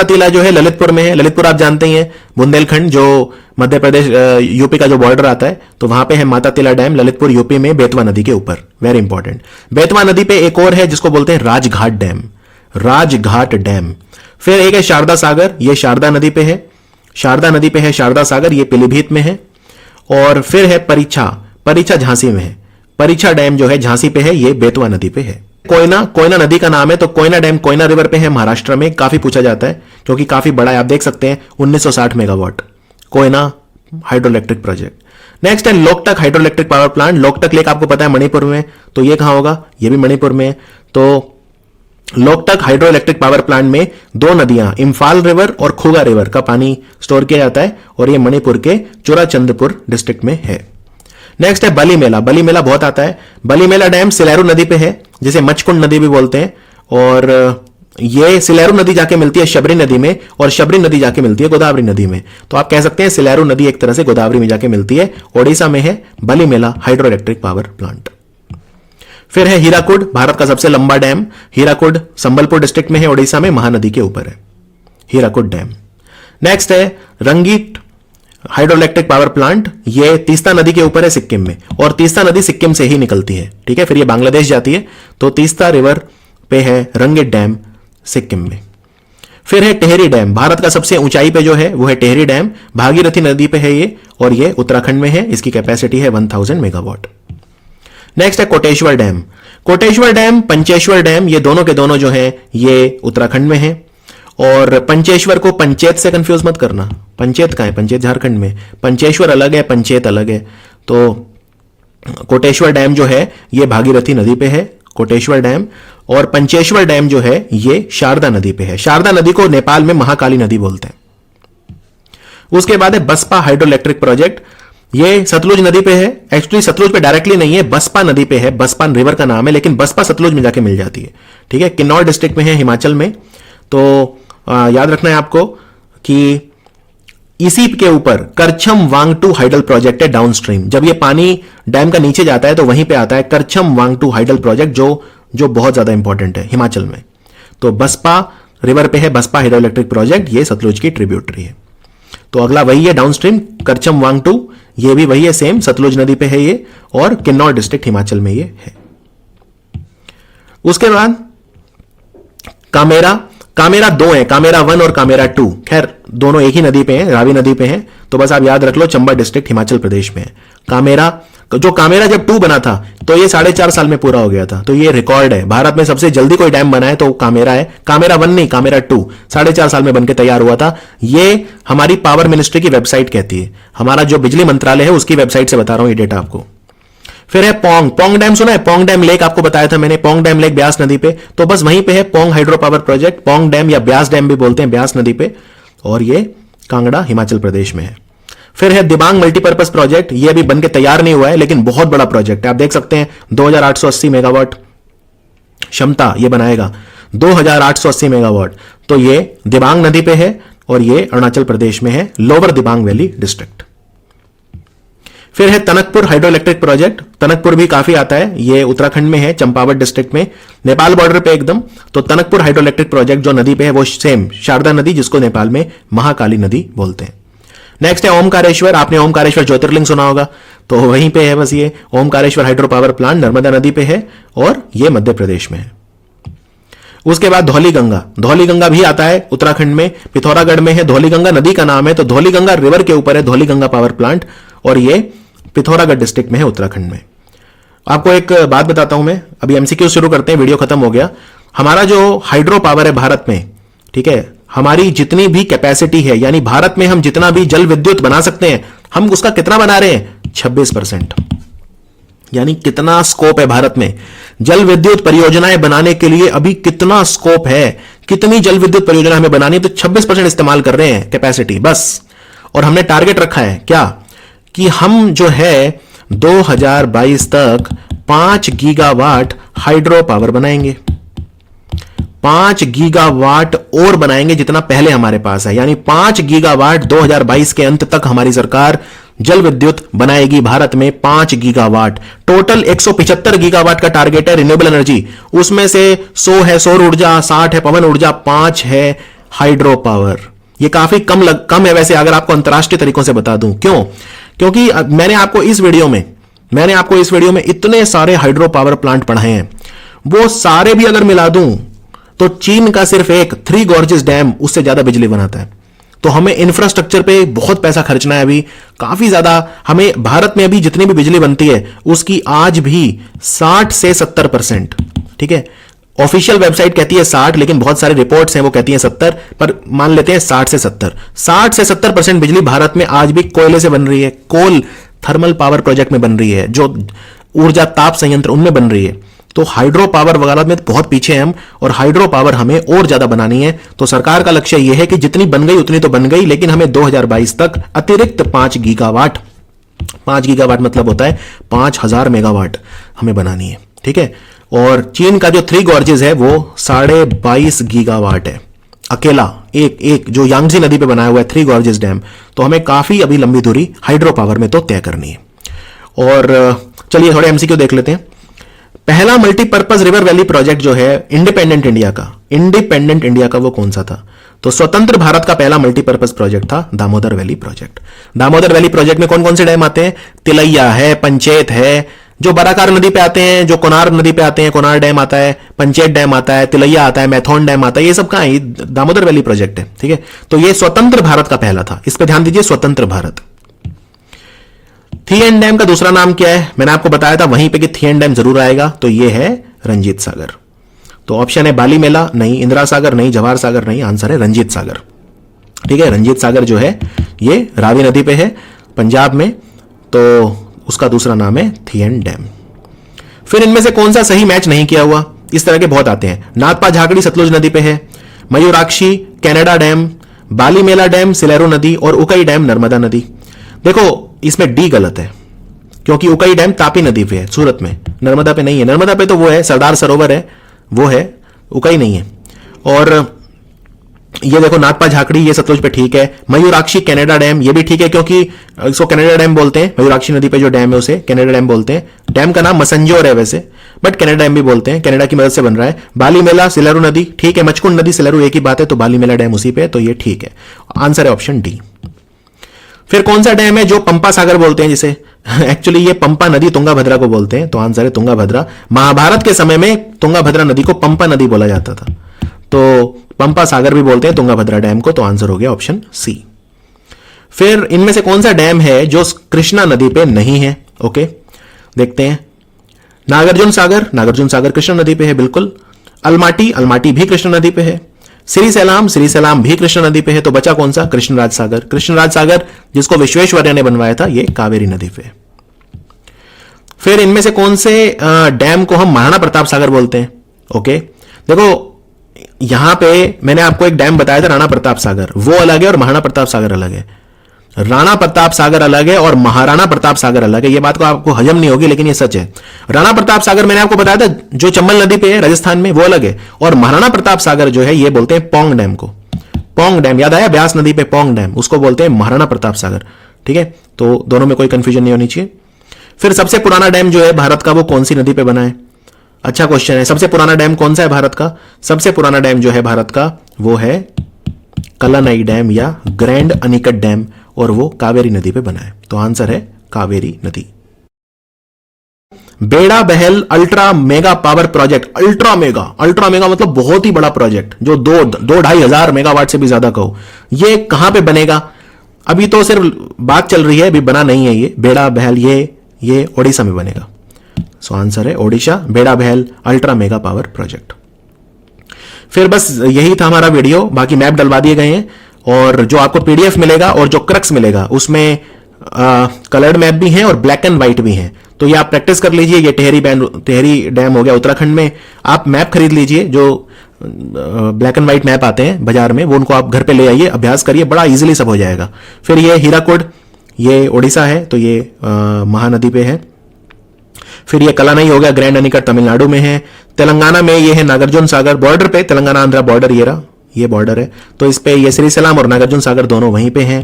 S1: तिला जो है ललितपुर में है। ललितपुर आप जानते ही हैं, बुंदेलखंड जो मध्य प्रदेश यूपी का जो बॉर्डर आता है, तो वहां पे है माता तिला डैम, ललितपुर यूपी में, बेतवा नदी के ऊपर। Very important. बेतवा नदी पे एक और है जिसको बोलते हैं राजघाट डैम, राजघाट डैम। फिर एक है शारदा सागर, ये शारदा नदी पे है, शारदा नदी पे है शारदा सागर, ये पीलीभीत में है। और फिर है परीक्षा झांसी में है, परीक्षा डैम जो है झांसी पे है, ये बेतवा नदी पे है। कोयना नदी का नाम है, तो कोयना डैम कोयना रिवर पे है, महाराष्ट्र में। काफी पूछा जाता है क्योंकि काफी बड़ा है, आप देख सकते हैं 1960 megawatt Koyna hydro electric project. Next है Loktak hydro electric power plant. Loktak lake आपको पता है मणिपुर में, तो ये कहां होगा, ये भी मणिपुर में है। तो Loktak hydro electric power plant में दो नदियां, इंफाल रिवर और खुगा रिवर का पानी स्टोर किया जाता है, और ये मणिपुर के चुराचंदपुर डिस्ट्रिक्ट में है। नेक्स्ट है बली मेला। बली मेला बहुत आता है। बली मेला डैम सिलेरू नदी पे है, जिसे मचकुंड नदी भी बोलते हैं, और ये सिलेरू नदी जाके मिलती है शबरी नदी में, और शबरी नदी जाके मिलती है गोदावरी नदी में। तो आप कह सकते हैं सिलेरू नदी एक तरह से गोदावरी में जाके मिलती है। ओडिशा में है बली मेला हाइड्रो इलेक्ट्रिक पावर प्लांट। फिर है हीराकुड, भारत का सबसे लंबा डैम। हीराकुड संबलपुर डिस्ट्रिक्ट में है, ओडिशा में, महानदी के ऊपर है हीराकुड डैम। नेक्स्ट है रंगीत हाइड्रो इलेक्ट्रिक पावर प्लांट, ये तीस्ता नदी के ऊपर है सिक्किम में, और तीस्ता नदी सिक्किम से ही निकलती है, ठीक है। फिर ये बांग्लादेश जाती है, तो तीस्ता रिवर पे है रंगीत डैम सिक्किम में। फिर है टेहरी डैम, भारत का सबसे ऊंचाई पे जो है वो है टेहरी डैम, भागीरथी नदी पे है ये, और ये उत्तराखंड में है। इसकी कैपेसिटी है 1000 मेगावाट। नेक्स्ट है Koteshwar dam. Koteshwar dam, Pancheshwar dam, ये दोनों के दोनों जो है ये उत्तराखंड में है। और पंचेश्वर को पंचेत से कंफ्यूज मत करना, पंचेत कहां है, पंचेत झारखंड में, पंचेश्वर अलग है, पंचेत अलग है। तो कोटेश्वर डैम जो है ये भागीरथी नदी पे है, कोटेश्वर डैम। और पंचेश्वर डैम जो है ये शारदा नदी पे है। शारदा नदी को नेपाल में महाकाली नदी बोलते हैं। उसके बाद है बसपा हाइड्रो इलेक्ट्रिक प्रोजेक्ट, ये सतलुज नदी पे है। एक्चुअली सतलुज पे डायरेक्टली नहीं है, बसपा नदी पे है, बसपा रिवर का नाम है, लेकिन बसपा सतलुज में जाके मिल जाती है, ठीक है। किन्नौर डिस्ट्रिक्ट में है, हिमाचल में। तो याद रखना है आपको कि इसी के ऊपर करछम वांगटू हाइडल प्रोजेक्ट है डाउन स्ट्रीम। जब ये पानी डैम का नीचे जाता है तो वहीं पे आता है करछम वांगटू हाइडल प्रोजेक्ट, जो बहुत ज्यादा इंपॉर्टेंट है हिमाचल में। तो बसपा रिवर पे है बसपा हाइड्रो इलेक्ट्रिक प्रोजेक्ट, ये सतलुज की ट्रिब्यूटरी है। तो अगला वही है डाउन स्ट्रीम करछम वांगटू, ये भी वही है, सेम सतलुज नदी पे है ये, और किन्नौर डिस्ट्रिक्ट हिमाचल में ये है। उसके बाद कामेरा दो है, कामेरा 1 और कामेरा 2, खैर दोनों एक ही नदी पे हैं, रावी नदी पे हैं। तो बस आप याद रख लो चंबा डिस्ट्रिक्ट हिमाचल प्रदेश में है। कामेरा जब 2 बना था तो ये 4.5 साल में पूरा हो गया था, तो ये रिकॉर्ड है। भारत में सबसे जल्दी कोई डैम बना है तो कामेरा है, कामेरा 1 नहीं, कामेरा 2 4.5 साल में बनकर तैयार हुआ था। ये हमारी पावर मिनिस्ट्री की वेबसाइट कहती है, हमारा जो बिजली मंत्रालय है उसकी वेबसाइट से बता रहा हूं ये डेटा आपको। फिर है पोंग डैम, सुना है पोंग डैम लेक, आपको बताया था मैंने, पोंग डैम लेक ब्यास नदी पे, तो बस वहीं पे है Pong hydro power project, Pong dam या ब्यास डैम भी बोलते हैं, ब्यास नदी पे, और ये कांगड़ा हिमाचल प्रदेश में है। फिर है दिबांग मल्टीपर्पज प्रोजेक्ट, ये अभी बनके तैयार नहीं हुआ है लेकिन बहुत बड़ा प्रोजेक्ट है। आप देख सकते हैं 2880 मेगावाट क्षमता ये बनाएगा, 2880 मेगावाट। तो ये दिबांग नदी पे है और ये अरुणाचल प्रदेश में है, लोअर दिबांग वैली डिस्ट्रिक्ट। फिर है Tanakpur hydro electric project, Tanakpur भी काफी आता है, ये उत्तराखंड में है, चंपावत डिस्ट्रिक्ट में, नेपाल बॉर्डर पे एकदम। तो टनकपुर हाइड्रो इलेक्ट्रिक प्रोजेक्ट जो नदी पे है वो सेम शारदा नदी, जिसको नेपाल में महाकाली नदी बोलते हैं। नेक्स्ट है ओमकारेश्वर, आपने ओमकारेश्वर ज्योतिर्लिंग सुना होगा, तो वहीं पे है बस ये Omkareshwar hydro power plant, Narmada नदी पे है और ये मध्य प्रदेश में है। उसके बाद धौलीगंगा भी आता है उत्तराखंड में, पिथौरागढ़ में है, धौलीगंगा नदी का नाम है, तो धौलीगंगा रिवर के ऊपर है धौलीगंगा पावर प्लांट, और ये पिथौरागढ़ डिस्ट्रिक्ट में है उत्तराखंड में। आपको एक बात बताता हूं मैं, अभी एमसीक्यू शुरू करते हैं, वीडियो खत्म हो गया। हमारा जो हाइड्रो पावर है भारत में, ठीक है, हमारी जितनी भी कैपेसिटी है, यानी भारत में हम जितना भी जल विद्युत बना सकते हैं, हम उसका कितना बना रहे हैं, 26%। यानी कितना स्कोप है भारत में जल विद्युत परियोजनाएं बनाने के लिए, अभी कितना स्कोप है, कितनी जल विद्युत परियोजना हमें बनानी है, तो 26% इस्तेमाल कर रहे हैं कैपेसिटी बस। और हमने टारगेट रखा है क्या, कि हम जो है 2022 तक 5 गीगावाट हाइड्रो पावर बनाएंगे, 5 गीगावाट और बनाएंगे जितना पहले हमारे पास है, यानी 5 गीगावाट 2022 के अंत तक हमारी सरकार जल विद्युत बनाएगी भारत में 5 गीगावाट। टोटल 175 गीगावाट का टारगेट है रिन्यूएबल एनर्जी, उसमें से 100 है सौर ऊर्जा, 60 है पवन ऊर्जा, 5 है हाइड्रो पावर। ये काफी कम है वैसे, अगर आपको अंतरराष्ट्रीय तरीकों से बता दूं। क्यों? क्योंकि मैंने आपको इस वीडियो में इतने सारे हाइड्रो पावर प्लांट पढ़ाए हैं, वो सारे भी अगर मिला दूं तो चीन का सिर्फ एक 3 गॉर्जेस डैम उससे ज्यादा बिजली बनाता है। तो हमें इंफ्रास्ट्रक्चर पे बहुत पैसा खर्चना है अभी, काफी ज्यादा। हमें भारत में अभी जितनी भी बिजली बनती है उसकी आज भी 60 से 70%, ठीक है, ऑफिशियल वेबसाइट कहती है 60, लेकिन बहुत सारे रिपोर्ट्स हैं वो कहती हैं 70, पर मान लेते हैं 60 से 70% बिजली भारत में आज भी कोयले से बन रही है, कोल थर्मल पावर प्रोजेक्ट में बन रही है, जो ऊर्जा ताप संयंत्र उनमें बन रही है। तो हाइड्रो पावर वगैरह में बहुत पीछे हैं हम, और हाइड्रो पावर हमें और ज्यादा बनानी है। तो सरकार का लक्ष्य यह है कि जितनी बन गई उतनी तो बन गई, लेकिन हमें 2022 तक अतिरिक्त 5 गीगावाट मतलब होता है 5000 मेगावाट हमें बनानी है, ठीक है। और चीन का जो 3 गॉर्जेस है वो 22.5 गीगावाट है अकेला, एक जो यांगजी नदी पे बनाया हुआ है 3 गॉर्जेस डैम। तो हमें काफी अभी लंबी दूरी हाइड्रो पावर में तो तय करनी है। और चलिए थोड़े एमसीक्यू देख लेते हैं। पहला मल्टीपर्पज रिवर वैली प्रोजेक्ट जो है इंडिपेंडेंट इंडिया का वो कौन सा था? तो स्वतंत्र भारत का पहला मल्टीपर्पज प्रोजेक्ट था Damodar valley project. Damodar valley project में कौन कौन से डैम आते हैं? तिलैया है, पंचेत है, जो बराकार नदी पे आते हैं, जो कोनार नदी पे आते हैं, कोनार डैम आता है, पंचेत डैम आता है, तिलैया आता है, मैथोन डैम आता है, ये सब कहां है? दामोदर वैली प्रोजेक्ट है, ठीक है। तो ये स्वतंत्र भारत का पहला था, इस पर ध्यान दीजिए, स्वतंत्र भारत। थियन डैम का दूसरा नाम क्या है? मैंने आपको बताया था वहीं पे कि थियन डैम जरूर आएगा, तो ये है रंजीत सागर। तो ऑप्शन है बाली मेला नहीं, इंदिरा सागर नहीं, जवाहर सागर नहीं, आंसर है रंजीत सागर, ठीक है। रंजीत सागर जो है ये रावी नदी पे है पंजाब में, तो उसका दूसरा नाम है थियन डैम। फिर इनमें से कौन सा सही मैच नहीं किया हुआ? इस तरह के बहुत आते हैं। नाथपा झाकड़ी सतलुज नदी पे है, मयूराक्षी कैनेडा डैम, बाली मेला डैम सिलेरू नदी, और उकई डैम नर्मदा नदी। देखो इसमें डी गलत है, क्योंकि उकई डैम तापी नदी पे है सूरत में, नर्मदा पे नहीं है। नर्मदा पे तो वो है सरदार सरोवर है, वो है, उकई नहीं है। और ये देखो नाथपा झाकड़ी ये सतलुज पे ठीक है। मयूराक्षी कनाडा डैम ये भी ठीक है, क्योंकि इसको कनाडा डैम बोलते हैं, मयूराक्षी नदी पे जो डैम है उसे कनाडा डैम बोलते हैं। डैम का नाम मसंजोर है वैसे, बट कनाडा डैम भी बोलते हैं, कनाडा की मदद से बन रहा है। बाली मेला सिलेरू नदी ठीक है, मचकुंड नदी सिलेरू एक ही बात है, तो बाली मेला डैम उसी पे है, तो ये ठीक है। आंसर है ऑप्शन डी। फिर कौन सा डैम है जो पंपा सागर बोलते हैं जिसे? एक्चुअली ये पंपा नदी तुंगाभद्रा को बोलते हैं, तो आंसर है तुंगाभद्रा। महाभारत के समय में तुंगाभद्रा नदी को पंपा नदी बोला जाता था, तो पंपा सागर भी बोलते हैं तुंगाभद्रा डैम को, तो आंसर हो गया ऑप्शन सी। फिर इनमें से कौन सा डैम है जो कृष्णा नदी पे नहीं है? ओके देखते हैं। नागार्जुन सागर कृष्णा नदी पे है बिल्कुल। अलमाटी भी कृष्णा नदी पे है। श्री सैलाम भी कृष्णा नदी पे है, तो बचा कौन सा? कृष्णराज सागर जिसको विश्वेश्वरैया ने बनवाया था, ये कावेरी नदी पे। फिर इनमें से कौन से डैम को हम महाराणा प्रताप सागर बोलते हैं? ओके देखो यहां पे मैंने आपको एक डैम बताया था राणा प्रताप सागर, वो अलग है और महाराणा प्रताप सागर अलग है। राणा प्रताप सागर अलग है और महाराणा प्रताप सागर अलग है। ये बात को आपको हजम नहीं होगी, लेकिन ये सच है। राणा प्रताप सागर मैंने आपको बताया था जो चंबल नदी पे है राजस्थान में, वो अलग है। और महाराणा प्रताप सागर जो है ये बोलते हैं पोंग डैम को। पोंग डैम याद आया? ब्यास नदी पे पोंग डैम, उसको बोलते हैं महाराणा प्रताप सागर, ठीक है। तो दोनों में कोई कंफ्यूजन नहीं होनी चाहिए। फिर सबसे पुराना डैम जो है भारत का वो कौन सी नदी पे बना है? अच्छा क्वेश्चन है। सबसे पुराना डैम कौन सा है भारत का? सबसे पुराना डैम जो है भारत का वो है कलानई डैम या ग्रैंड अनिकट डैम, और वो कावेरी नदी पे बना है, तो आंसर है कावेरी नदी। Bedabahal ultra mega power project, ultra mega मतलब बहुत ही बड़ा प्रोजेक्ट, जो 2-2.5 हजार मेगावाट से भी ज्यादा कहो, ये कहां पे बनेगा? अभी तो सिर्फ बात चल रही है, अभी बना नहीं है ये बेड़ा बहल, ये ओडिशा में बनेगा। सो आंसर है ओडिशा, बेड़ा बहल अल्ट्रा मेगा पावर प्रोजेक्ट। फिर बस यही था हमारा वीडियो, बाकी मैप डलवा दिए गए हैं, और जो आपको पीडीएफ मिलेगा और जो क्रक्स मिलेगा उसमें कलर्ड मैप भी हैं और ब्लैक एंड व्हाइट भी हैं, तो ये आप प्रैक्टिस कर लीजिए। ये टेहरी डैम हो गया उत्तराखंड में, आप मैप खरीद लीजिए, जो ब्लैक एंड व्हाइट मैप आते हैं बाजार में, वो उनको आप घर पे ले आइए, अभ्यास करिए, बड़ा इजीली सब हो जाएगा। फिर ये हीराकुड, ये ओडिशा है, तो ये महानदी पे है। फिर ये कलानई हो गया, ग्रैंड अनिकट तमिलनाडु में है। तेलंगाना में ये है नागार्जुन सागर, बॉर्डर पे तेलंगाना आंध्रा बॉर्डर, ये बॉर्डर है, तो इस पे ये श्री सैलाम और नागार्जुन सागर दोनों वहीं पे हैं।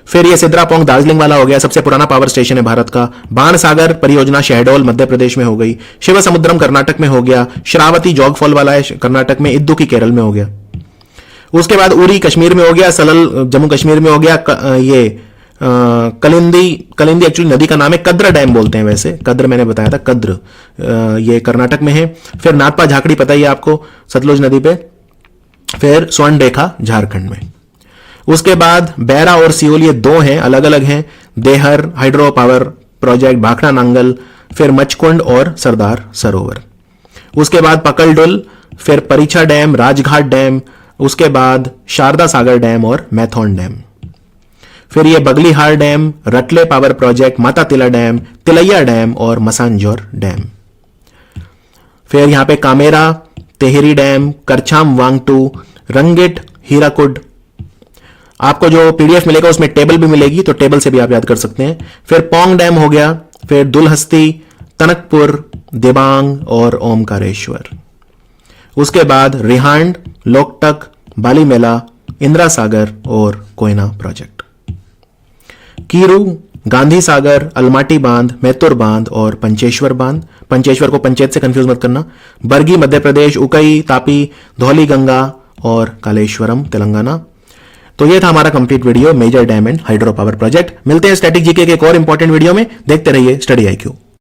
S1: फिर ये सिद्रापोंग दार्जिलिंग वाला हो गया, सबसे पुराना पावर स्टेशन है भारत का। बाणसागर परियोजना शहडोल मध्य प्रदेश में हो गई। शिवसमुद्रम कर्नाटक में हो गया। श्रावती जॉगफॉल वाला है कर्नाटक में। इद्दुकी केरल में हो गया। उसके बाद उरी कश्मीर में हो गया। सलल जम्मू कश्मीर में हो गया। ये कलिंदी एक्चुअली नदी का नाम है, कद्र डैम बोलते हैं वैसे, कद्र मैंने बताया था, कद्र ये कर्नाटक में है। फिर नाथपा झाकड़ी पता ही है आपको, सतलुज नदी पे। फिर स्वर्ण रेखा झारखंड में। उसके बाद बैरा और सियोल ये दो हैं, अलग अलग हैं। There hydro power project, Bhakra Nangal, फिर मचकुंड और सरदार सरोवर। उसके बाद पकलडुल, फिर परीक्षा डैम, राजघाट डैम, उसके बाद शारदा सागर डैम और मैथॉन डैम। फिर ये बगलीहार डैम, रटले पावर प्रोजेक्ट, माता तिला डैम, तिलैया डैम और मसांजोर डैम। फिर यहां पे कामेरा, तेहरी डैम, करछाम वांगटू, रंगिट, हीराकुड। आपको जो पीडीएफ मिलेगा उसमें टेबल भी मिलेगी, तो टेबल से भी आप याद कर सकते हैं। फिर पोंग डैम हो गया। फिर दुलहस्ती, तनकपुर, दिबांग और ओमकारेश्वर। उसके बाद रिहांड, लोकटक, बालीमेला, इंदिरा सागर और कोयना प्रोजेक्ट। कीरू, गांधी सागर, अलमाटी बांध, मैतुर बांध और पंचेश्वर बांध। पंचेश्वर को पंचेत से कंफ्यूज मत करना। बरगी मध्य प्रदेश, उकई, तापी, धौली गंगा और कालेश्वरम तेलंगाना। तो ये था हमारा complete video major dam and hydro power project. मिलते हैं स्टैटिक जीके के एक और इंपॉर्टेंट वीडियो में। देखते रहिए स्टडी IQ।